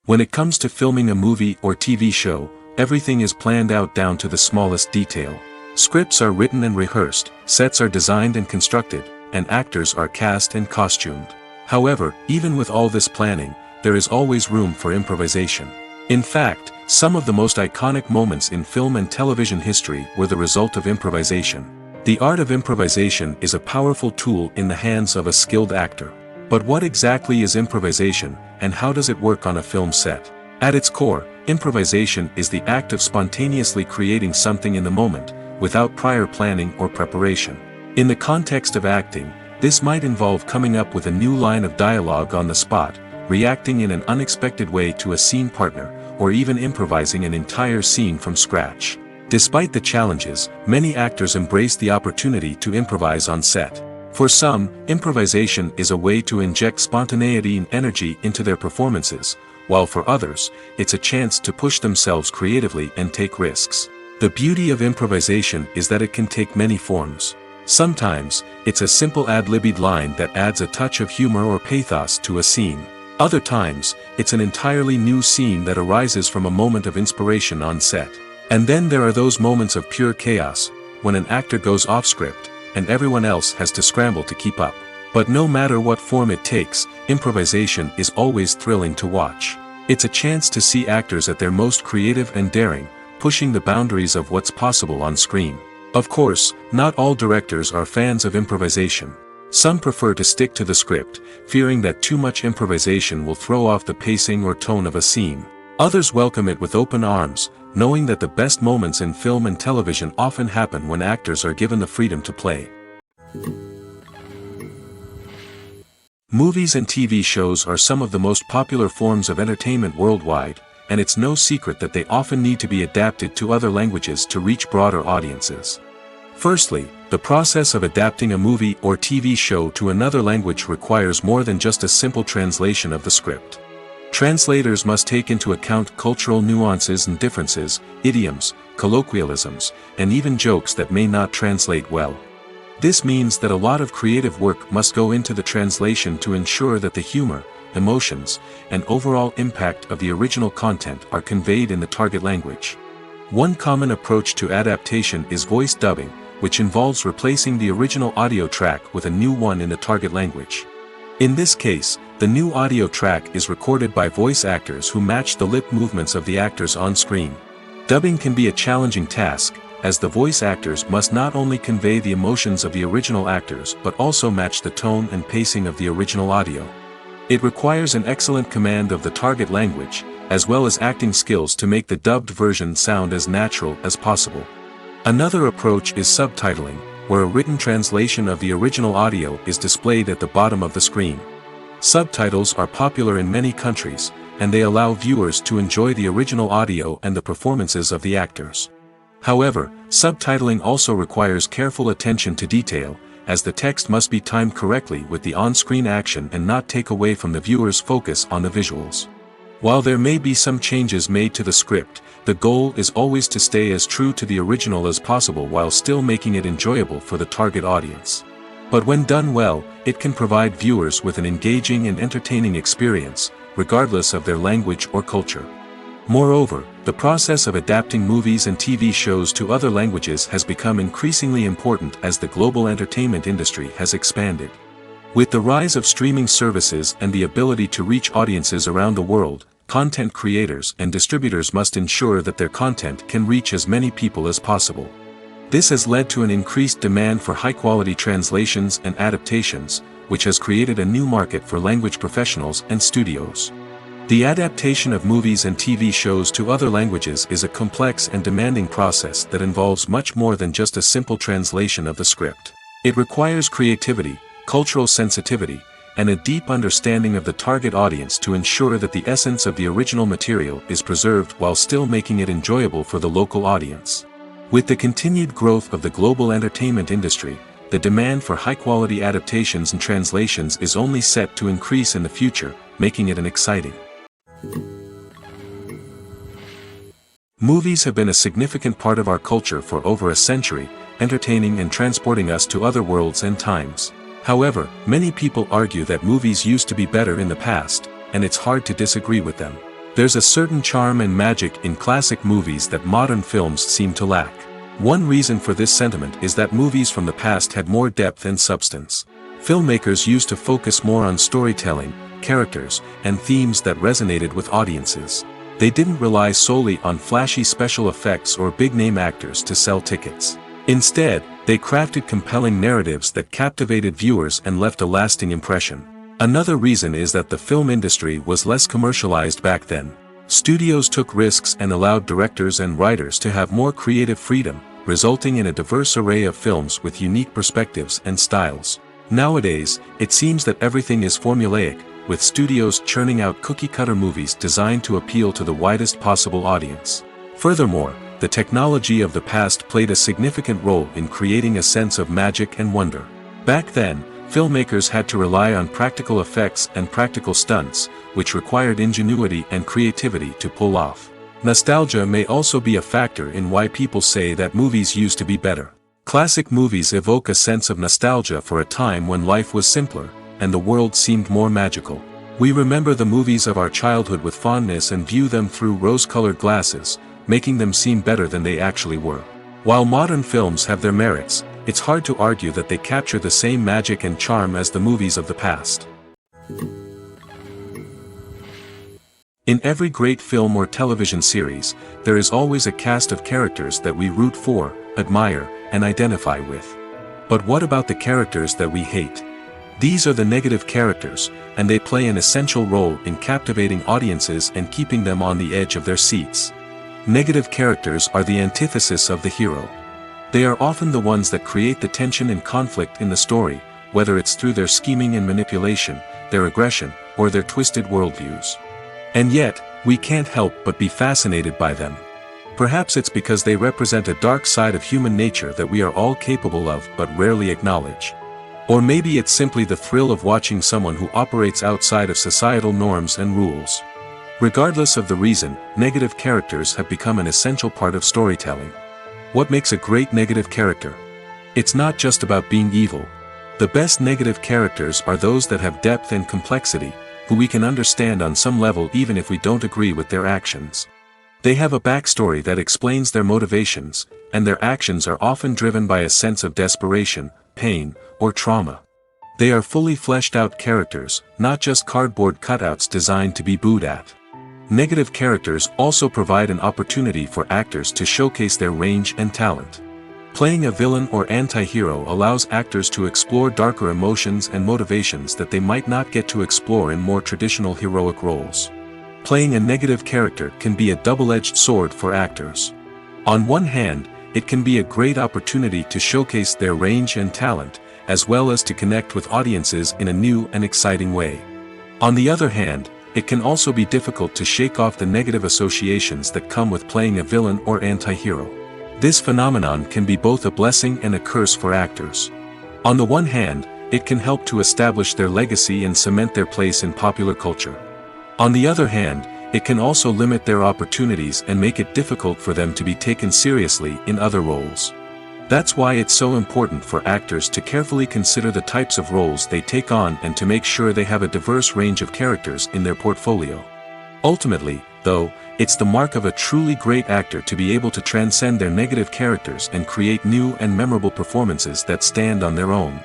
When it comes to filming a movie or TV show, everything is planned out down to the smallest detail. Scripts are written and rehearsed, sets are designed and constructed, and actors are cast and costumed. However, even with all this planning, there is always room for improvisation. In fact, some of the most iconic moments in film and television history were the result of improvisation. The art of improvisation is a powerful tool in the hands of a skilled actor. But what exactly is improvisation, and how does it work on a film set? At its core, improvisation is the act of spontaneously creating something in the moment, without prior planning or preparation. In the context of acting, this might involve coming up with a new line of dialogue on the spot, reacting in an unexpected way to a scene partner, or even improvising an entire scene from scratch. Despite the challenges, many actors embrace the opportunity to improvise on set. For some, improvisation is a way to inject spontaneity and energy into their performances, while for others, it's a chance to push themselves creatively and take risks. The beauty of improvisation is that it can take many forms. Sometimes, it's a simple ad-libbed line that adds a touch of humor or pathos to a scene. Other times, it's an entirely new scene that arises from a moment of inspiration on set. And then there are those moments of pure chaos, when an actor goes off script, and everyone else has to scramble to keep up. But no matter what form it takes, improvisation is always thrilling to watch. It's a chance to see actors at their most creative and daring, pushing the boundaries of what's possible on screen. Of course, not all directors are fans of improvisation. Some prefer to stick to the script, fearing that too much improvisation will throw off the pacing or tone of a scene. Others welcome it with open arms, knowing that the best moments in film and television often happen when actors are given the freedom to play. Movies and TV shows are some of the most popular forms of entertainment worldwide, and it's no secret that they often need to be adapted to other languages to reach broader audiences. Firstly, the process of adapting a movie or TV show to another language requires more than just a simple translation of the script. Translators must take into account cultural nuances and differences, idioms, colloquialisms, and even jokes that may not translate well. This means that a lot of creative work must go into the translation to ensure that the humor, emotions, and overall impact of the original content are conveyed in the target language. One common approach to adaptation is voice dubbing, which involves replacing the original audio track with a new one in the target language. In this case, the new audio track is recorded by voice actors who match the lip movements of the actors on screen. Dubbing can be a challenging task, as the voice actors must not only convey the emotions of the original actors but also match the tone and pacing of the original audio. It requires an excellent command of the target language, as well as acting skills to make the dubbed version sound as natural as possible. Another approach is subtitling, where a written translation of the original audio is displayed at the bottom of the screen. Subtitles are popular in many countries, and they allow viewers to enjoy the original audio and the performances of the actors. However, subtitling also requires careful attention to detail, as the text must be timed correctly with the on-screen action and not take away from the viewer's focus on the visuals. While there may be some changes made to the script, the goal is always to stay as true to the original as possible while still making it enjoyable for the target audience. But when done well, it can provide viewers with an engaging and entertaining experience, regardless of their language or culture. Moreover, the process of adapting movies and TV shows to other languages has become increasingly important as the global entertainment industry has expanded. With the rise of streaming services and the ability to reach audiences around the world, content creators and distributors must ensure that their content can reach as many people as possible. This has led to an increased demand for high-quality translations and adaptations, which has created a new market for language professionals and studios. The adaptation of movies and TV shows to other languages is a complex and demanding process that involves much more than just a simple translation of the script. It requires creativity, cultural sensitivity, and a deep understanding of the target audience to ensure that the essence of the original material is preserved while still making it enjoyable for the local audience. With the continued growth of the global entertainment industry, the demand for high-quality adaptations and translations is only set to increase in the future, making it an exciting. Movies have been a significant part of our culture for over a century, entertaining and transporting us to other worlds and times. However, many people argue that movies used to be better in the past, and it's hard to disagree with them. There's a certain charm and magic in classic movies that modern films seem to lack. One reason for this sentiment is that movies from the past had more depth and substance. Filmmakers used to focus more on storytelling, characters, and themes that resonated with audiences. They didn't rely solely on flashy special effects or big-name actors to sell tickets. Instead, they crafted compelling narratives that captivated viewers and left a lasting impression. Another reason is that the film industry was less commercialized back then. Studios took risks and allowed directors and writers to have more creative freedom, resulting in a diverse array of films with unique perspectives and styles. Nowadays, it seems that everything is formulaic, with studios churning out cookie-cutter movies designed to appeal to the widest possible audience. Furthermore, the technology of the past played a significant role in creating a sense of magic and wonder. Back then, filmmakers had to rely on practical effects and practical stunts, which required ingenuity and creativity to pull off. Nostalgia may also be a factor in why people say that movies used to be better. Classic movies evoke a sense of nostalgia for a time when life was simpler, and the world seemed more magical. We remember the movies of our childhood with fondness and view them through rose-colored glasses, making them seem better than they actually were. While modern films have their merits, it's hard to argue that they capture the same magic and charm as the movies of the past. In every great film or television series, there is always a cast of characters that we root for, admire, and identify with. But what about the characters that we hate? These are the negative characters, and they play an essential role in captivating audiences and keeping them on the edge of their seats. Negative characters are the antithesis of the hero. They are often the ones that create the tension and conflict in the story, whether it's through their scheming and manipulation, their aggression, or their twisted worldviews. And yet, we can't help but be fascinated by them. Perhaps it's because they represent a dark side of human nature that we are all capable of but rarely acknowledge. Or maybe it's simply the thrill of watching someone who operates outside of societal norms and rules. Regardless of the reason, negative characters have become an essential part of storytelling. What makes a great negative character? It's not just about being evil. The best negative characters are those that have depth and complexity, who we can understand on some level even if we don't agree with their actions. They have a backstory that explains their motivations, and their actions are often driven by a sense of desperation, pain, or trauma. They are fully fleshed out characters, not just cardboard cutouts designed to be booed at. Negative characters also provide an opportunity for actors to showcase their range and talent. Playing a villain or anti-hero allows actors to explore darker emotions and motivations that they might not get to explore in more traditional heroic roles. Playing a negative character can be a double-edged sword for actors. On one hand, it can be a great opportunity to showcase their range and talent, as well as to connect with audiences in a new and exciting way. On the other hand, it can also be difficult to shake off the negative associations that come with playing a villain or anti-hero. This phenomenon can be both a blessing and a curse for actors. On the one hand, it can help to establish their legacy and cement their place in popular culture. On the other hand, it can also limit their opportunities and make it difficult for them to be taken seriously in other roles. That's why it's so important for actors to carefully consider the types of roles they take on and to make sure they have a diverse range of characters in their portfolio. Ultimately, though, it's the mark of a truly great actor to be able to transcend their negative characters and create new and memorable performances that stand on their own.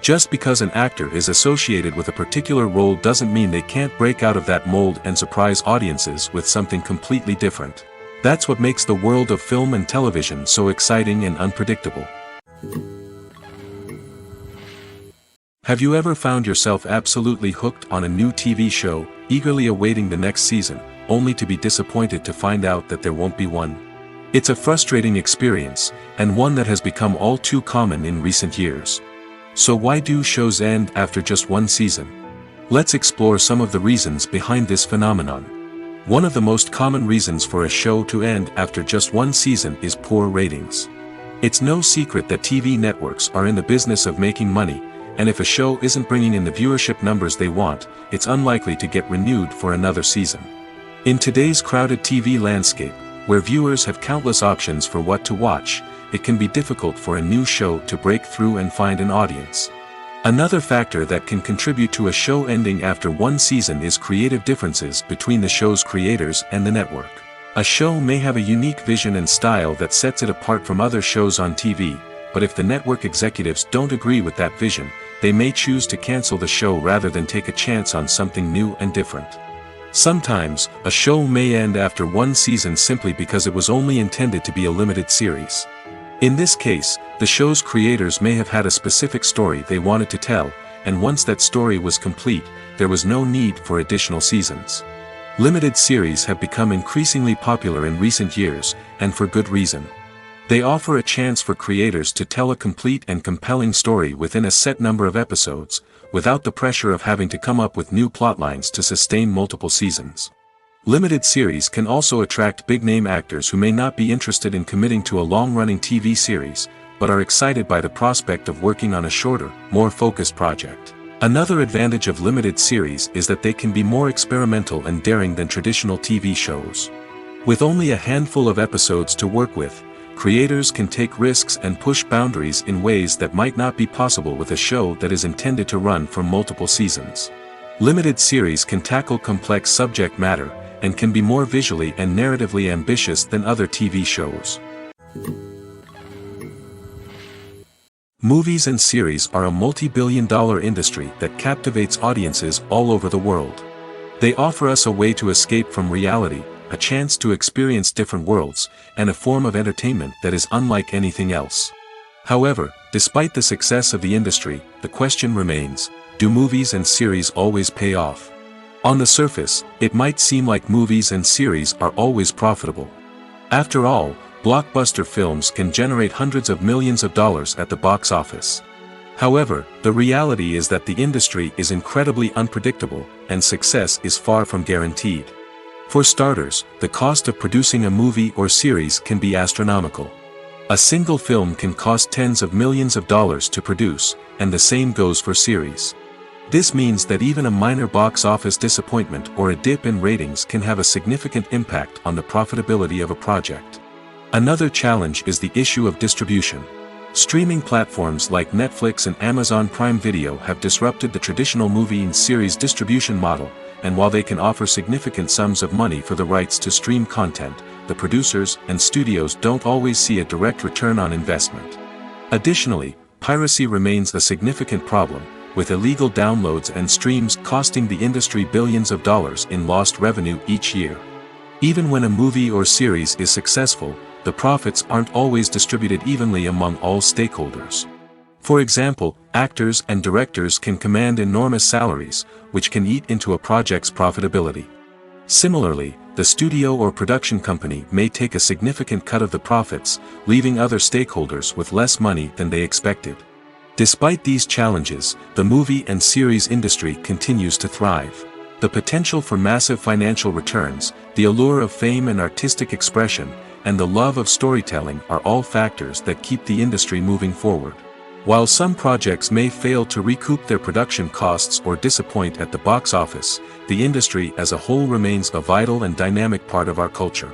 Just because an actor is associated with a particular role doesn't mean they can't break out of that mold and surprise audiences with something completely different. That's what makes the world of film and television so exciting and unpredictable. Have you ever found yourself absolutely hooked on a new TV show, eagerly awaiting the next season, only to be disappointed to find out that there won't be one? It's a frustrating experience, and one that has become all too common in recent years. So why do shows end after just one season? Let's explore some of the reasons behind this phenomenon. One of the most common reasons for a show to end after just one season is poor ratings. It's no secret that TV networks are in the business of making money, and if a show isn't bringing in the viewership numbers they want, it's unlikely to get renewed for another season. In today's crowded TV landscape, where viewers have countless options for what to watch, it can be difficult for a new show to break through and find an audience. Another factor that can contribute to a show ending after one season is creative differences between the show's creators and the network. A show may have a unique vision and style that sets it apart from other shows on TV, but if the network executives don't agree with that vision, they may choose to cancel the show rather than take a chance on something new and different. Sometimes, a show may end after one season simply because it was only intended to be a limited series. In this case, the show's creators may have had a specific story they wanted to tell, and once that story was complete, there was no need for additional seasons. Limited series have become increasingly popular in recent years, and for good reason. They offer a chance for creators to tell a complete and compelling story within a set number of episodes, without the pressure of having to come up with new plotlines to sustain multiple seasons. Limited series can also attract big-name actors who may not be interested in committing to a long-running TV series, but are excited by the prospect of working on a shorter, more focused project. Another advantage of limited series is that they can be more experimental and daring than traditional TV shows. With only a handful of episodes to work with, creators can take risks and push boundaries in ways that might not be possible with a show that is intended to run for multiple seasons. Limited series can tackle complex subject matter, and can be more visually and narratively ambitious than other TV shows. Movies and series are a multi-billion-dollar industry that captivates audiences all over the world. They offer us a way to escape from reality, a chance to experience different worlds, and a form of entertainment that is unlike anything else. However, despite the success of the industry, the question remains, do movies and series always pay off? On the surface, it might seem like movies and series are always profitable. After all, blockbuster films can generate hundreds of millions of dollars at the box office. However, the reality is that the industry is incredibly unpredictable, and success is far from guaranteed. For starters, the cost of producing a movie or series can be astronomical. A single film can cost tens of millions of dollars to produce, and the same goes for series. This means that even a minor box office disappointment or a dip in ratings can have a significant impact on the profitability of a project. Another challenge is the issue of distribution. Streaming platforms like Netflix and Amazon Prime Video have disrupted the traditional movie and series distribution model, and while they can offer significant sums of money for the rights to stream content, the producers and studios don't always see a direct return on investment. Additionally, piracy remains a significant problem, with illegal downloads and streams costing the industry billions of dollars in lost revenue each year. Even when a movie or series is successful, the profits aren't always distributed evenly among all stakeholders. For example, actors and directors can command enormous salaries, which can eat into a project's profitability. Similarly, the studio or production company may take a significant cut of the profits, leaving other stakeholders with less money than they expected. Despite these challenges, the movie and series industry continues to thrive. The potential for massive financial returns, the allure of fame and artistic expression, and the love of storytelling are all factors that keep the industry moving forward. While some projects may fail to recoup their production costs or disappoint at the box office, the industry as a whole remains a vital and dynamic part of our culture.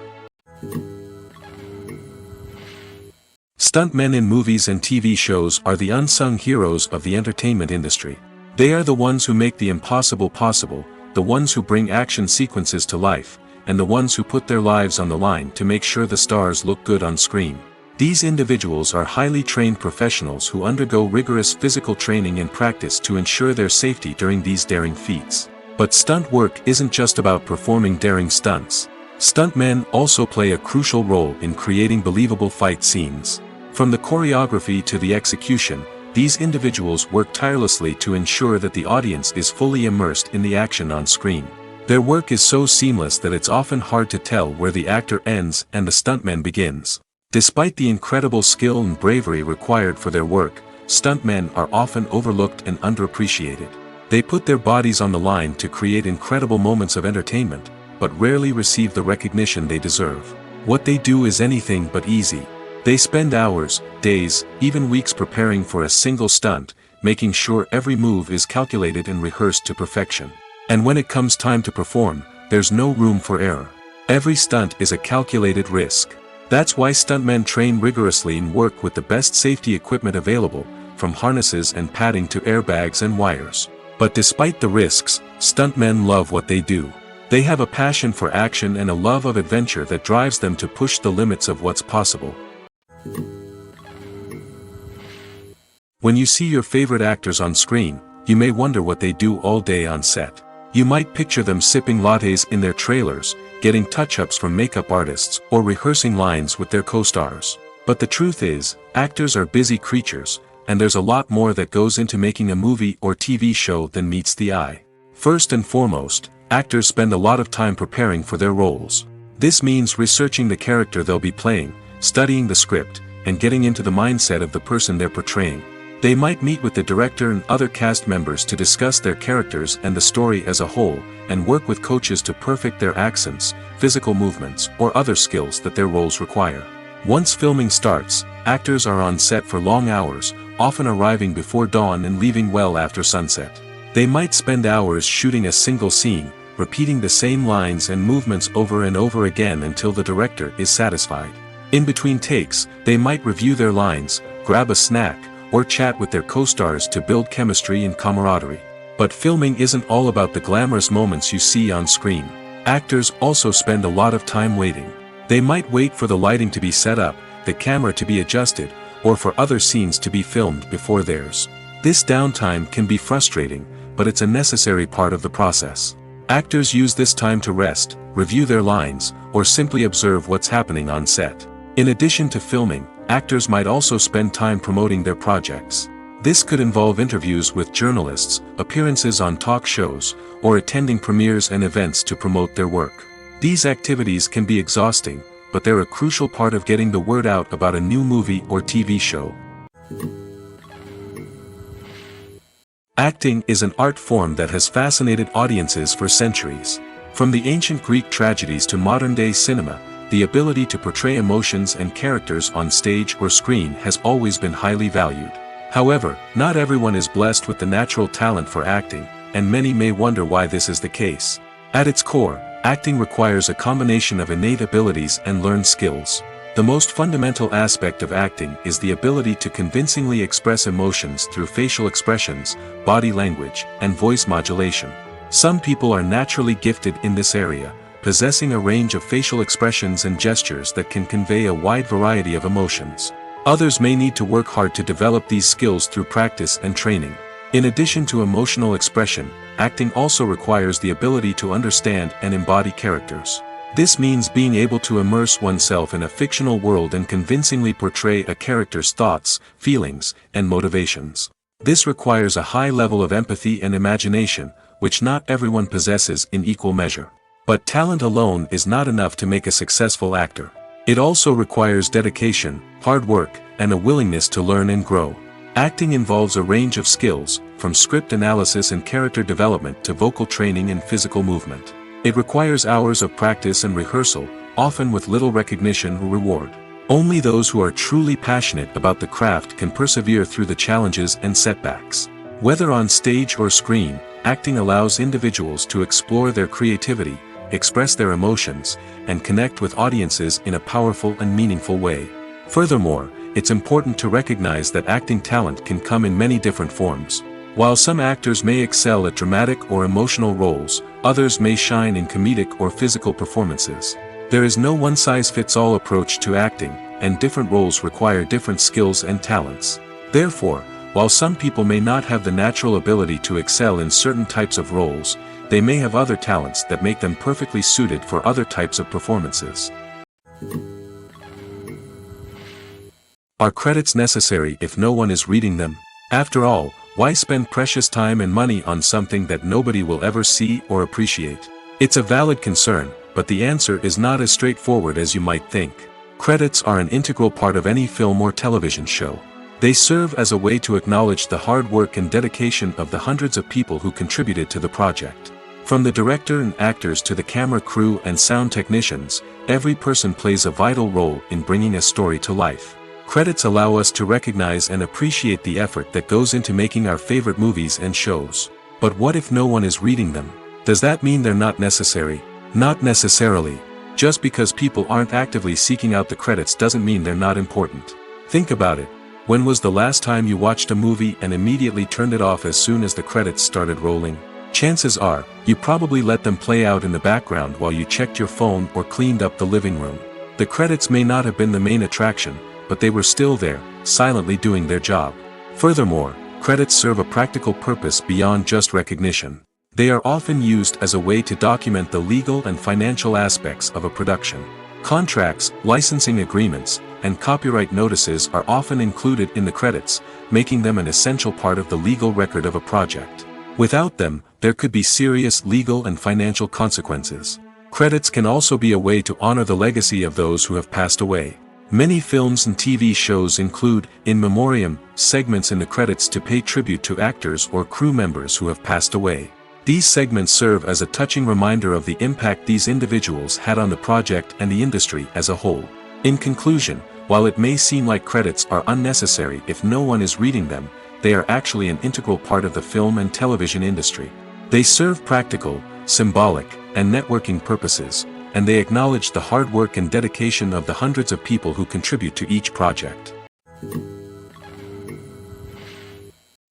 Stuntmen in movies and TV shows are the unsung heroes of the entertainment industry. They are the ones who make the impossible possible, the ones who bring action sequences to life, and the ones who put their lives on the line to make sure the stars look good on screen. These individuals are highly trained professionals who undergo rigorous physical training and practice to ensure their safety during these daring feats. But stunt work isn't just about performing daring stunts. Stuntmen also play a crucial role in creating believable fight scenes. From the choreography to the execution, these individuals work tirelessly to ensure that the audience is fully immersed in the action on screen. Their work is so seamless that it's often hard to tell where the actor ends and the stuntman begins. Despite the incredible skill and bravery required for their work, stuntmen are often overlooked and underappreciated. They put their bodies on the line to create incredible moments of entertainment, but rarely receive the recognition they deserve. What they do is anything but easy. They spend hours, days, even weeks preparing for a single stunt, making sure every move is calculated and rehearsed to perfection. And when it comes time to perform, there's no room for error. Every stunt is a calculated risk. That's why stuntmen train rigorously and work with the best safety equipment available, from harnesses and padding to airbags and wires. But despite the risks, stuntmen love what they do. They have a passion for action and a love of adventure that drives them to push the limits of what's possible. When you see your favorite actors on screen, you may wonder what they do all day on set. You might picture them sipping lattes in their trailers, getting touch-ups from makeup artists, or rehearsing lines with their co-stars. But the truth is, actors are busy creatures, and there's a lot more that goes into making a movie or TV show than meets the eye. First and foremost, actors spend a lot of time preparing for their roles. This means researching the character they'll be playing, studying the script, and getting into the mindset of the person they're portraying. They might meet with the director and other cast members to discuss their characters and the story as a whole, and work with coaches to perfect their accents, physical movements, or other skills that their roles require. Once filming starts, actors are on set for long hours, often arriving before dawn and leaving well after sunset. They might spend hours shooting a single scene, repeating the same lines and movements over and over again until the director is satisfied. In between takes, they might review their lines, grab a snack, or chat with their co-stars to build chemistry and camaraderie. But filming isn't all about the glamorous moments you see on screen. Actors also spend a lot of time waiting. They might wait for the lighting to be set up, the camera to be adjusted, or for other scenes to be filmed before theirs. This downtime can be frustrating, but it's a necessary part of the process. Actors use this time to rest, review their lines, or simply observe what's happening on set. In addition to filming, actors might also spend time promoting their projects. This could involve interviews with journalists, appearances on talk shows, or attending premieres and events to promote their work. These activities can be exhausting, but they're a crucial part of getting the word out about a new movie or TV show. Acting is an art form that has fascinated audiences for centuries. From the ancient Greek tragedies to modern-day cinema, the ability to portray emotions and characters on stage or screen has always been highly valued. However, not everyone is blessed with the natural talent for acting, and many may wonder why this is the case. At its core, acting requires a combination of innate abilities and learned skills. The most fundamental aspect of acting is the ability to convincingly express emotions through facial expressions, body language, and voice modulation. Some people are naturally gifted in this area, possessing a range of facial expressions and gestures that can convey a wide variety of emotions. Others may need to work hard to develop these skills through practice and training. In addition to emotional expression, acting also requires the ability to understand and embody characters. This means being able to immerse oneself in a fictional world and convincingly portray a character's thoughts, feelings, and motivations. This requires a high level of empathy and imagination, which not everyone possesses in equal measure. But talent alone is not enough to make a successful actor. It also requires dedication, hard work, and a willingness to learn and grow. Acting involves a range of skills, from script analysis and character development to vocal training and physical movement. It requires hours of practice and rehearsal, often with little recognition or reward. Only those who are truly passionate about the craft can persevere through the challenges and setbacks. Whether on stage or screen, acting allows individuals to explore their creativity, express their emotions, and connect with audiences in a powerful and meaningful way. Furthermore, it's important to recognize that acting talent can come in many different forms. While some actors may excel at dramatic or emotional roles, others may shine in comedic or physical performances. There is no one-size-fits-all approach to acting, and different roles require different skills and talents. Therefore, while some people may not have the natural ability to excel in certain types of roles, they may have other talents that make them perfectly suited for other types of performances. Are credits necessary if no one is reading them? After all, why spend precious time and money on something that nobody will ever see or appreciate? It's a valid concern, but the answer is not as straightforward as you might think. Credits are an integral part of any film or television show. They serve as a way to acknowledge the hard work and dedication of the hundreds of people who contributed to the project. From the director and actors to the camera crew and sound technicians, every person plays a vital role in bringing a story to life. Credits allow us to recognize and appreciate the effort that goes into making our favorite movies and shows. But what if no one is reading them? Does that mean they're not necessary? Not necessarily. Just because people aren't actively seeking out the credits doesn't mean they're not important. Think about it. When was the last time you watched a movie and immediately turned it off as soon as the credits started rolling? Chances are, you probably let them play out in the background while you checked your phone or cleaned up the living room. The credits may not have been the main attraction, but they were still there, silently doing their job. Furthermore, credits serve a practical purpose beyond just recognition. They are often used as a way to document the legal and financial aspects of a production. Contracts, licensing agreements, and copyright notices are often included in the credits, making them an essential part of the legal record of a project. Without them, there could be serious legal and financial consequences. Credits can also be a way to honor the legacy of those who have passed away. Many films and TV shows include, in memoriam, segments in the credits to pay tribute to actors or crew members who have passed away. These segments serve as a touching reminder of the impact these individuals had on the project and the industry as a whole. In conclusion, while it may seem like credits are unnecessary if no one is reading them, they are actually an integral part of the film and television industry. They serve practical, symbolic, and networking purposes, and they acknowledge the hard work and dedication of the hundreds of people who contribute to each project.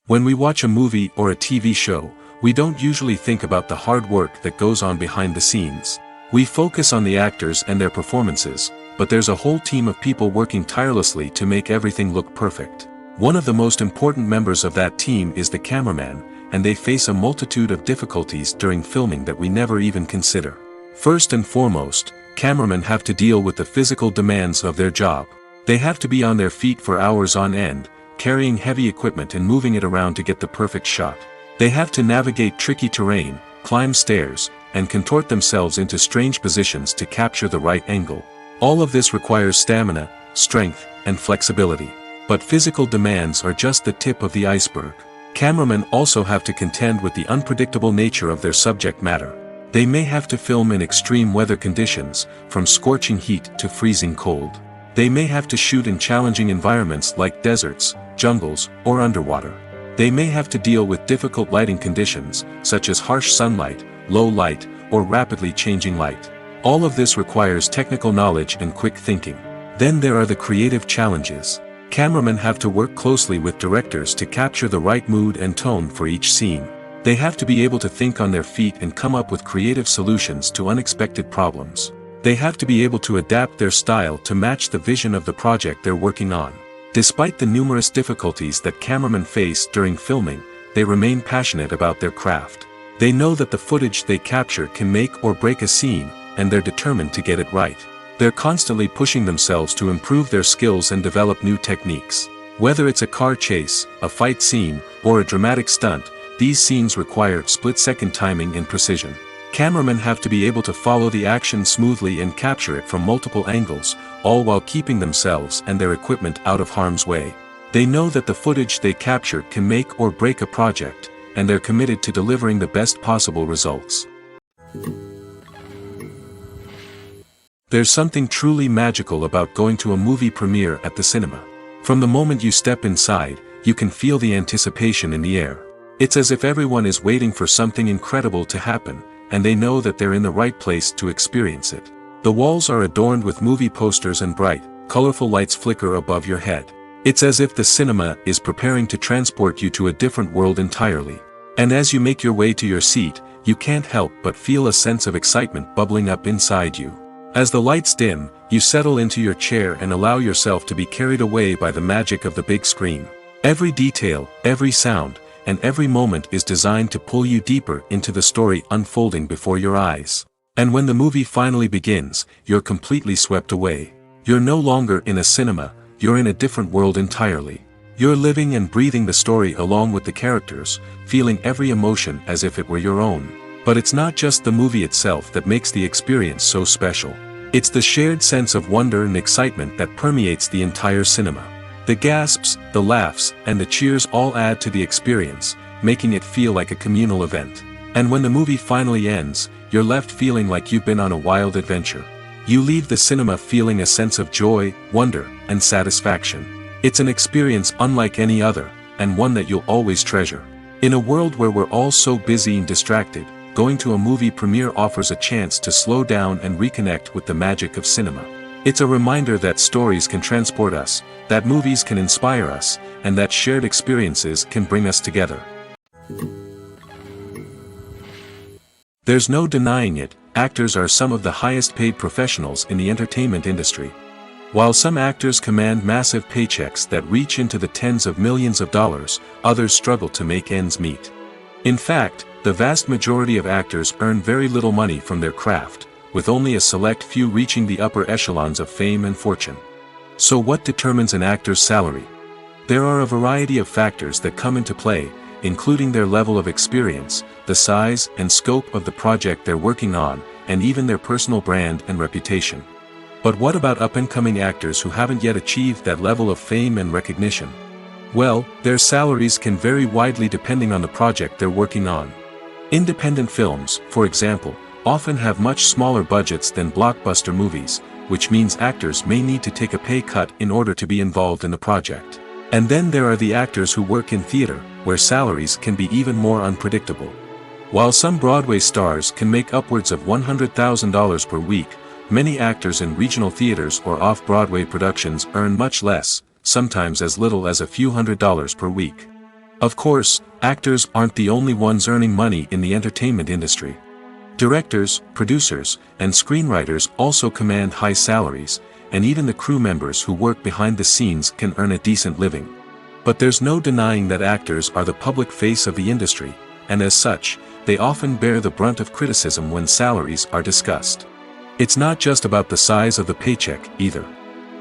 When we watch a movie or a TV show, we don't usually think about the hard work that goes on behind the scenes. We focus on the actors and their performances, but there's a whole team of people working tirelessly to make everything look perfect. One of the most important members of that team is the cameraman, and they face a multitude of difficulties during filming that we never even consider. First and foremost, cameramen have to deal with the physical demands of their job. They have to be on their feet for hours on end, carrying heavy equipment and moving it around to get the perfect shot. They have to navigate tricky terrain, climb stairs, and contort themselves into strange positions to capture the right angle. All of this requires stamina, strength, and flexibility. But physical demands are just the tip of the iceberg. Cameramen also have to contend with the unpredictable nature of their subject matter. They may have to film in extreme weather conditions, from scorching heat to freezing cold. They may have to shoot in challenging environments like deserts, jungles, or underwater. They may have to deal with difficult lighting conditions, such as harsh sunlight, low light, or rapidly changing light. All of this requires technical knowledge and quick thinking. Then there are the creative challenges. Cameramen have to work closely with directors to capture the right mood and tone for each scene. They have to be able to think on their feet and come up with creative solutions to unexpected problems. They have to be able to adapt their style to match the vision of the project they're working on. Despite the numerous difficulties that cameramen face during filming, they remain passionate about their craft. They know that the footage they capture can make or break a scene, and they're determined to get it right. They're constantly pushing themselves to improve their skills and develop new techniques. Whether it's a car chase, a fight scene, or a dramatic stunt, these scenes require split-second timing and precision. Cameramen have to be able to follow the action smoothly and capture it from multiple angles, all while keeping themselves and their equipment out of harm's way. They know that the footage they capture can make or break a project, and they're committed to delivering the best possible results. There's something truly magical about going to a movie premiere at the cinema. From the moment you step inside, you can feel the anticipation in the air. It's as if everyone is waiting for something incredible to happen, and they know that they're in the right place to experience it. The walls are adorned with movie posters and bright, colorful lights flicker above your head. It's as if the cinema is preparing to transport you to a different world entirely. And as you make your way to your seat, you can't help but feel a sense of excitement bubbling up inside you. As the lights dim, you settle into your chair and allow yourself to be carried away by the magic of the big screen. Every detail, every sound, and every moment is designed to pull you deeper into the story unfolding before your eyes. And when the movie finally begins, you're completely swept away. You're no longer in a cinema, you're in a different world entirely. You're living and breathing the story along with the characters, feeling every emotion as if it were your own. But it's not just the movie itself that makes the experience so special. It's the shared sense of wonder and excitement that permeates the entire cinema. The gasps, the laughs, and the cheers all add to the experience, making it feel like a communal event. And when the movie finally ends, you're left feeling like you've been on a wild adventure. You leave the cinema feeling a sense of joy, wonder, and satisfaction. It's an experience unlike any other, and one that you'll always treasure. In a world where we're all so busy and distracted, going to a movie premiere offers a chance to slow down and reconnect with the magic of cinema. It's a reminder that stories can transport us, that movies can inspire us, and that shared experiences can bring us together. There's no denying it, actors are some of the highest paid professionals in the entertainment industry. While some actors command massive paychecks that reach into the tens of millions of dollars, others struggle to make ends meet. In fact, the vast majority of actors earn very little money from their craft, with only a select few reaching the upper echelons of fame and fortune. So what determines an actor's salary? There are a variety of factors that come into play, including their level of experience, the size and scope of the project they're working on, and even their personal brand and reputation. But what about up-and-coming actors who haven't yet achieved that level of fame and recognition? Well, their salaries can vary widely depending on the project they're working on. Independent films, for example, often have much smaller budgets than blockbuster movies, which means actors may need to take a pay cut in order to be involved in the project. And then there are the actors who work in theater, where salaries can be even more unpredictable. While some Broadway stars can make upwards of $100,000 per week, many actors in regional theaters or off-Broadway productions earn much less, sometimes as little as a few $100s per week. Of course, actors aren't the only ones earning money in the entertainment industry. Directors, producers, and screenwriters also command high salaries, and even the crew members who work behind the scenes can earn a decent living. But there's no denying that actors are the public face of the industry, and as such, they often bear the brunt of criticism when salaries are discussed. It's not just about the size of the paycheck, either.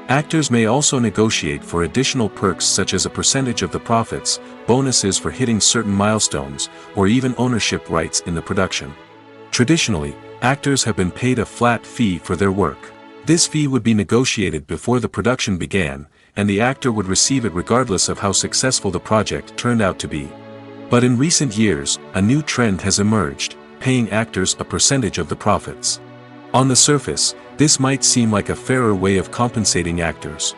Actors may also negotiate for additional perks such as a percentage of the profits, bonuses for hitting certain milestones, or even ownership rights in the production. Traditionally, actors have been paid a flat fee for their work. This fee would be negotiated before the production began, and the actor would receive it regardless of how successful the project turned out to be. But in recent years, a new trend has emerged, paying actors a percentage of the profits. On the surface, this might seem like a fairer way of compensating actors.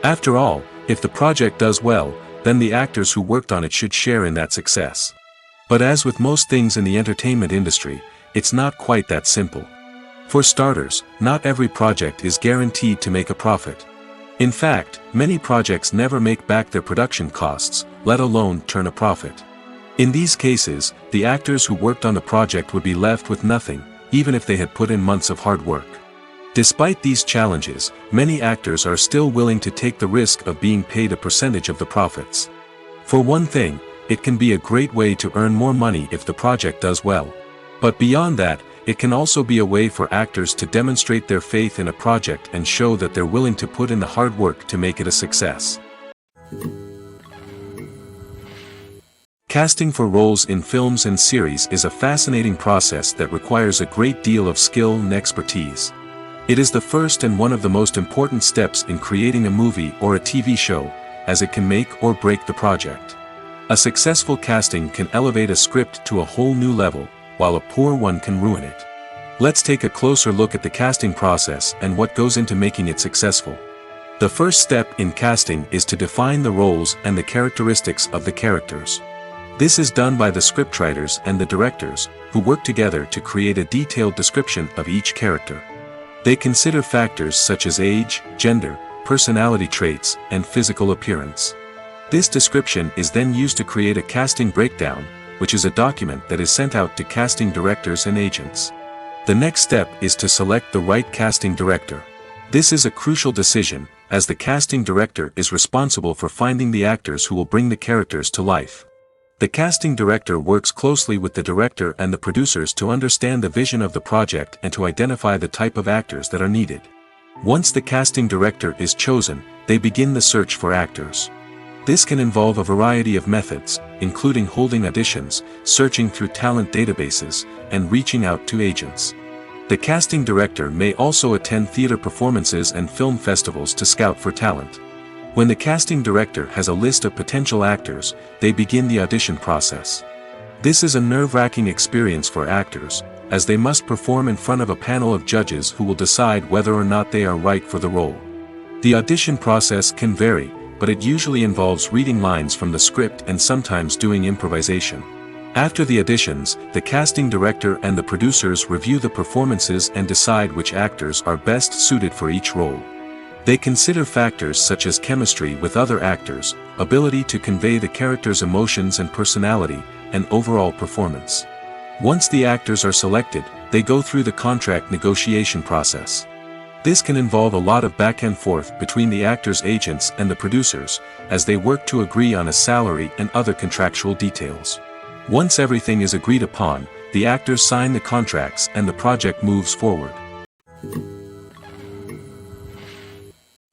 After all, if the project does well, then the actors who worked on it should share in that success. But as with most things in the entertainment industry, it's not quite that simple. For starters, not every project is guaranteed to make a profit. In fact, many projects never make back their production costs, let alone turn a profit. In these cases, the actors who worked on the project would be left with nothing, even if they had put in months of hard work. Despite these challenges, many actors are still willing to take the risk of being paid a percentage of the profits. For one thing, it can be a great way to earn more money if the project does well. But beyond that, it can also be a way for actors to demonstrate their faith in a project and show that they're willing to put in the hard work to make it a success. Casting for roles in films and series is a fascinating process that requires a great deal of skill and expertise. It is the first and one of the most important steps in creating a movie or a TV show, as it can make or break the project. A successful casting can elevate a script to a whole new level, while a poor one can ruin it. Let's take a closer look at the casting process and what goes into making it successful. The first step in casting is to define the roles and the characteristics of the characters. This is done by the scriptwriters and the directors, who work together to create a detailed description of each character. They consider factors such as age, gender, personality traits, and physical appearance. This description is then used to create a casting breakdown, which is a document that is sent out to casting directors and agents. The next step is to select the right casting director. This is a crucial decision, as the casting director is responsible for finding the actors who will bring the characters to life. The casting director works closely with the director and the producers to understand the vision of the project and to identify the type of actors that are needed. Once the casting director is chosen, they begin the search for actors. This can involve a variety of methods, including holding auditions, searching through talent databases, and reaching out to agents. The casting director may also attend theater performances and film festivals to scout for talent. When the casting director has a list of potential actors, they begin the audition process. This is a nerve-wracking experience for actors, as they must perform in front of a panel of judges who will decide whether or not they are right for the role. The audition process can vary, but it usually involves reading lines from the script and sometimes doing improvisation. After the auditions, the casting director and the producers review the performances and decide which actors are best suited for each role. They consider factors such as chemistry with other actors, ability to convey the character's emotions and personality, and overall performance. Once the actors are selected, they go through the contract negotiation process. This can involve a lot of back and forth between the actors' agents and the producers, as they work to agree on a salary and other contractual details. Once everything is agreed upon, the actors sign the contracts and the project moves forward.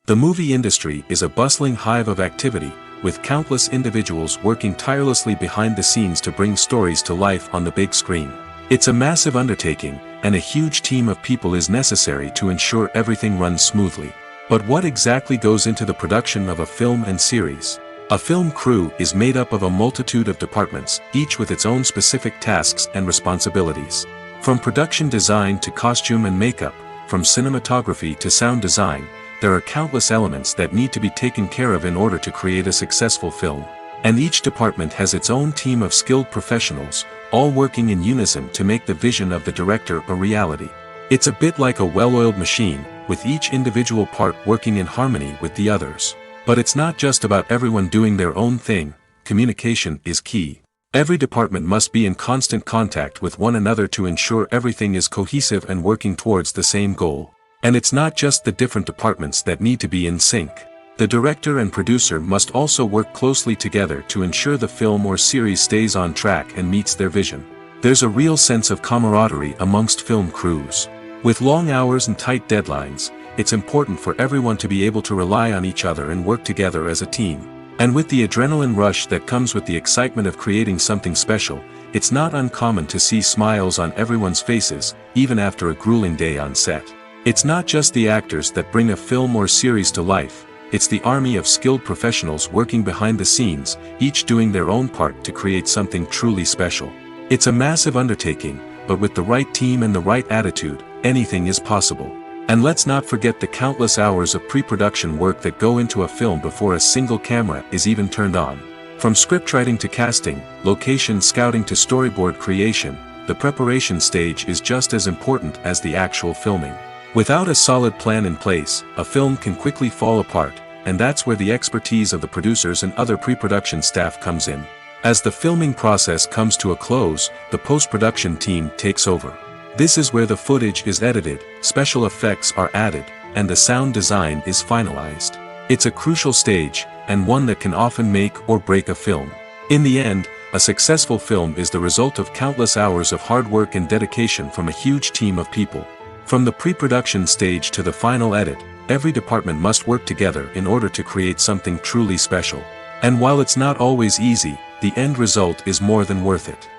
The movie industry is a bustling hive of activity, with countless individuals working tirelessly behind the scenes to bring stories to life on the big screen. It's a massive undertaking, and a huge team of people is necessary to ensure everything runs smoothly. But what exactly goes into the production of a film and series? A film crew is made up of a multitude of departments, each with its own specific tasks and responsibilities. From production design to costume and makeup, from cinematography to sound design, there are countless elements that need to be taken care of in order to create a successful film. And each department has its own team of skilled professionals, all working in unison to make the vision of the director a reality. It's a bit like a well-oiled machine, with each individual part working in harmony with the others. But it's not just about everyone doing their own thing. Communication is key. Every department must be in constant contact with one another to ensure everything is cohesive and working towards the same goal. And it's not just the different departments that need to be in sync. The director and producer must also work closely together to ensure the film or series stays on track and meets their vision. There's a real sense of camaraderie amongst film crews. With long hours and tight deadlines, it's important for everyone to be able to rely on each other and work together as a team. And with the adrenaline rush that comes with the excitement of creating something special, it's not uncommon to see smiles on everyone's faces, even after a grueling day on set. It's not just the actors that bring a film or series to life, it's the army of skilled professionals working behind the scenes, each doing their own part to create something truly special. It's a massive undertaking, but with the right team and the right attitude, anything is possible. And let's not forget the countless hours of pre-production work that go into a film before a single camera is even turned on. From scriptwriting to casting, location scouting to storyboard creation, the preparation stage is just as important as the actual filming. Without a solid plan in place, a film can quickly fall apart, and that's where the expertise of the producers and other pre-production staff comes in. As the filming process comes to a close, the post-production team takes over. This is where the footage is edited, special effects are added, and the sound design is finalized. It's a crucial stage, and one that can often make or break a film. In the end, a successful film is the result of countless hours of hard work and dedication from a huge team of people. From the pre-production stage to the final edit, every department must work together in order to create something truly special. And while it's not always easy, the end result is more than worth it.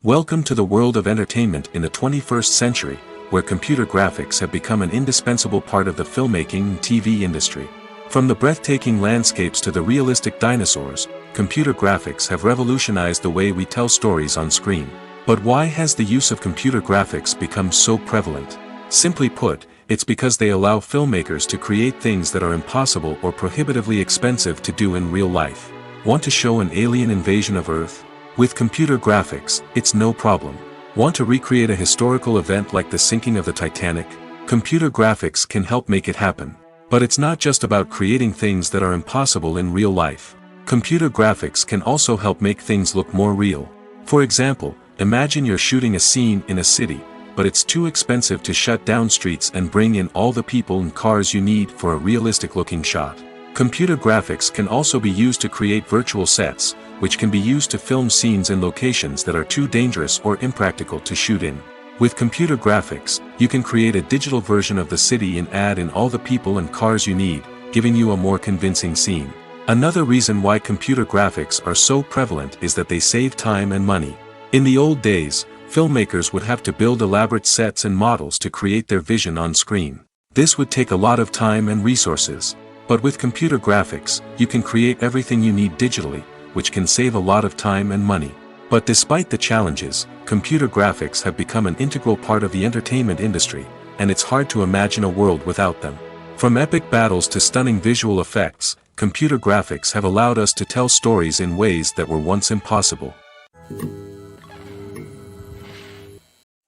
Welcome to the world of entertainment in the 21st century, where computer graphics have become an indispensable part of the filmmaking and TV industry. From the breathtaking landscapes to the realistic dinosaurs, computer graphics have revolutionized the way we tell stories on screen. But why has the use of computer graphics become so prevalent? Simply put, it's because they allow filmmakers to create things that are impossible or prohibitively expensive to do in real life. Want to show an alien invasion of Earth? With computer graphics, it's no problem. Want to recreate a historical event like the sinking of the Titanic? Computer graphics can help make it happen. But it's not just about creating things that are impossible in real life. Computer graphics can also help make things look more real. For example, Imagine you're shooting a scene in a city, but it's too expensive to shut down streets and bring in all the people and cars you need for a realistic-looking shot. Computer graphics can also be used to create virtual sets, which can be used to film scenes in locations that are too dangerous or impractical to shoot in. With computer graphics, you can create a digital version of the city and add in all the people and cars you need, giving you a more convincing scene. Another reason why computer graphics are so prevalent is that they save time and money. In the old days, filmmakers would have to build elaborate sets and models to create their vision on screen. This would take a lot of time and resources. But with computer graphics, you can create everything you need digitally, which can save a lot of time and money. But despite the challenges, computer graphics have become an integral part of the entertainment industry, and it's hard to imagine a world without them. From epic battles to stunning visual effects, computer graphics have allowed us to tell stories in ways that were once impossible.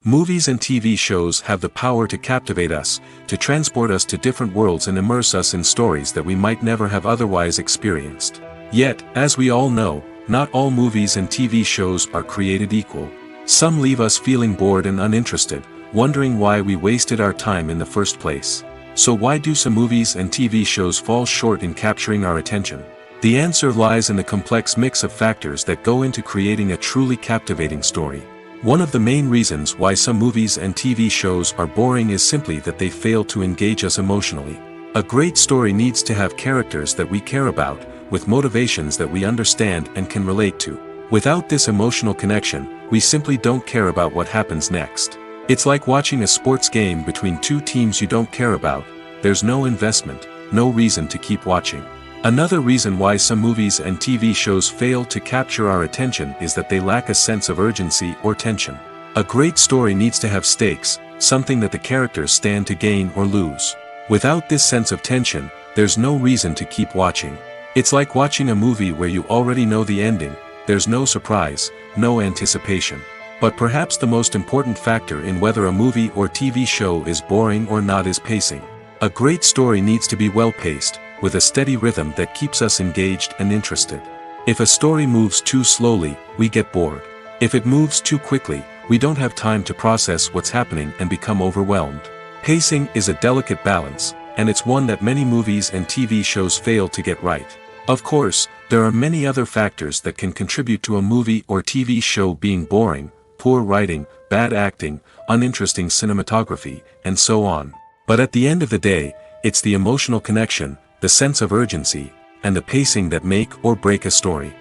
Movies and TV shows have the power to captivate us, to transport us to different worlds and immerse us in stories that we might never have otherwise experienced. Yet, as we all know, not all movies and TV shows are created equal. Some leave us feeling bored and uninterested, wondering why we wasted our time in the first place. So why do some movies and TV shows fall short in capturing our attention? The answer lies in the complex mix of factors that go into creating a truly captivating story. One of the main reasons why some movies and TV shows are boring is simply that they fail to engage us emotionally. A great story needs to have characters that we care about, with motivations that we understand and can relate to. Without this emotional connection, we simply don't care about what happens next. It's like watching a sports game between two teams you don't care about. There's no investment, no reason to keep watching. Another reason why some movies and TV shows fail to capture our attention is that they lack a sense of urgency or tension. A great story needs to have stakes, something that the characters stand to gain or lose. Without this sense of tension, there's no reason to keep watching. It's like watching a movie where you already know the ending. There's no surprise, no anticipation. But perhaps the most important factor in whether a movie or TV show is boring or not is pacing. A great story needs to be well-paced, with a steady rhythm that keeps us engaged and interested. If a story moves too slowly, we get bored. If it moves too quickly, we don't have time to process what's happening and become overwhelmed. Pacing is a delicate balance, and it's one that many movies and TV shows fail to get right. Of course, there are many other factors that can contribute to a movie or TV show being boring: poor writing, bad acting, uninteresting cinematography, and so on. But at the end of the day, it's the emotional connection, the sense of urgency, and the pacing that make or break a story.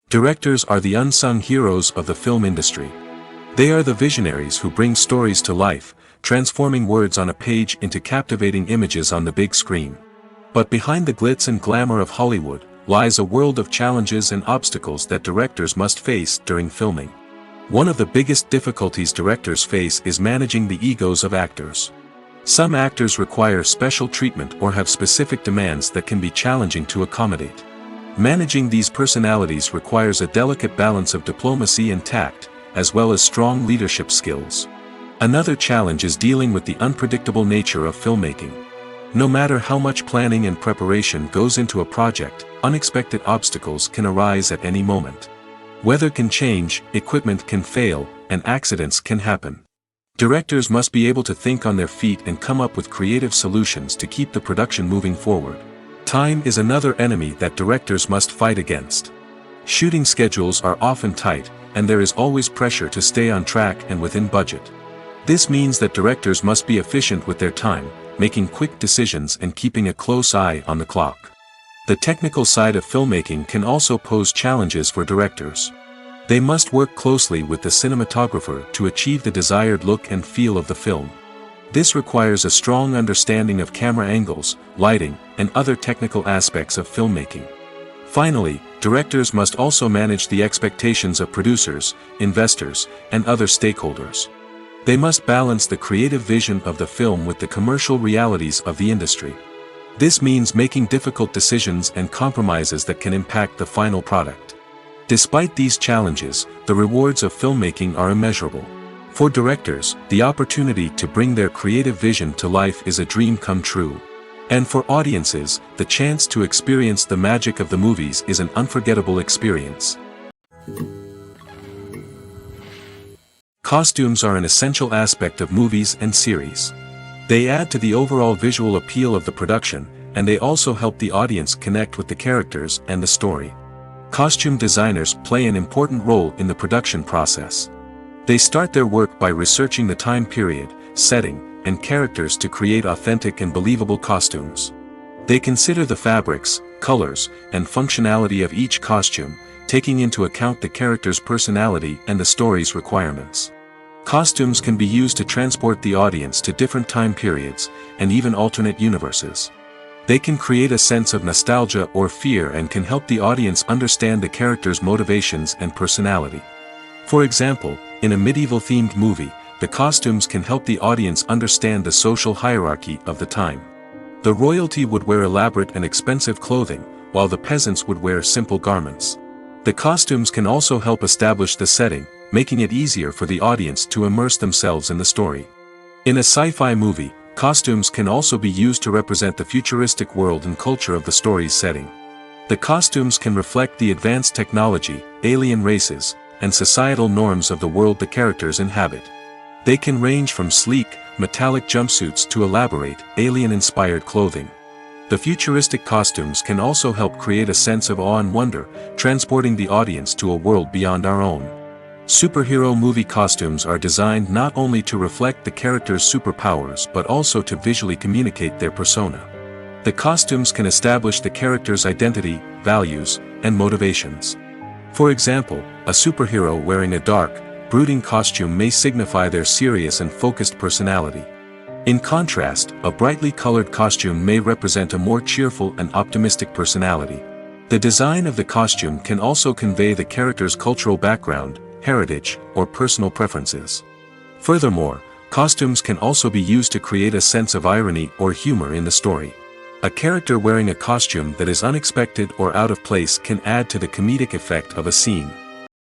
Directors are the unsung heroes of the film industry. They are the visionaries who bring stories to life, transforming words on a page into captivating images on the big screen. But behind the glitz and glamour of Hollywood, lies a world of challenges and obstacles that directors must face during filming. One of the biggest difficulties directors face is managing the egos of actors. Some actors require special treatment or have specific demands that can be challenging to accommodate. Managing these personalities requires a delicate balance of diplomacy and tact, as well as strong leadership skills. Another challenge is dealing with the unpredictable nature of filmmaking. No matter how much planning and preparation goes into a project, unexpected obstacles can arise at any moment. Weather can change, equipment can fail, and accidents can happen. Directors must be able to think on their feet and come up with creative solutions to keep the production moving forward. Time is another enemy that directors must fight against. Shooting schedules are often tight, and there is always pressure to stay on track and within budget. This means that directors must be efficient with their time, making quick decisions and keeping a close eye on the clock. The technical side of filmmaking can also pose challenges for directors. They must work closely with the cinematographer to achieve the desired look and feel of the film. This requires a strong understanding of camera angles, lighting, and other technical aspects of filmmaking. Finally, directors must also manage the expectations of producers, investors, and other stakeholders. They must balance the creative vision of the film with the commercial realities of the industry. This means making difficult decisions and compromises that can impact the final product. Despite these challenges, the rewards of filmmaking are immeasurable. For directors, the opportunity to bring their creative vision to life is a dream come true. And for audiences, the chance to experience the magic of the movies is an unforgettable experience. Costumes are an essential aspect of movies and series. They add to the overall visual appeal of the production, and they also help the audience connect with the characters and the story. Costume designers play an important role in the production process. They start their work by researching the time period, setting, and characters to create authentic and believable costumes. They consider the fabrics, colors, and functionality of each costume, taking into account the character's personality and the story's requirements. Costumes can be used to transport the audience to different time periods, and even alternate universes. They can create a sense of nostalgia or fear and can help the audience understand the character's motivations and personality. For example, in a medieval-themed movie, the costumes can help the audience understand the social hierarchy of the time. The royalty would wear elaborate and expensive clothing, while the peasants would wear simple garments. The costumes can also help establish the setting, making it easier for the audience to immerse themselves in the story. In a sci-fi movie, costumes can also be used to represent the futuristic world and culture of the story's setting. The costumes can reflect the advanced technology, alien races, and societal norms of the world the characters inhabit. They can range from sleek, metallic jumpsuits to elaborate, alien-inspired clothing. The futuristic costumes can also help create a sense of awe and wonder, transporting the audience to a world beyond our own. Superhero movie costumes are designed not only to reflect the character's superpowers but also to visually communicate their persona. The costumes can establish the character's identity, values, and motivations. For example, a superhero wearing a dark, brooding costume may signify their serious and focused personality. In contrast, a brightly colored costume may represent a more cheerful and optimistic personality. The design of the costume can also convey the character's cultural background, heritage, or personal preferences. Furthermore, costumes can also be used to create a sense of irony or humor in the story. A character wearing a costume that is unexpected or out of place can add to the comedic effect of a scene.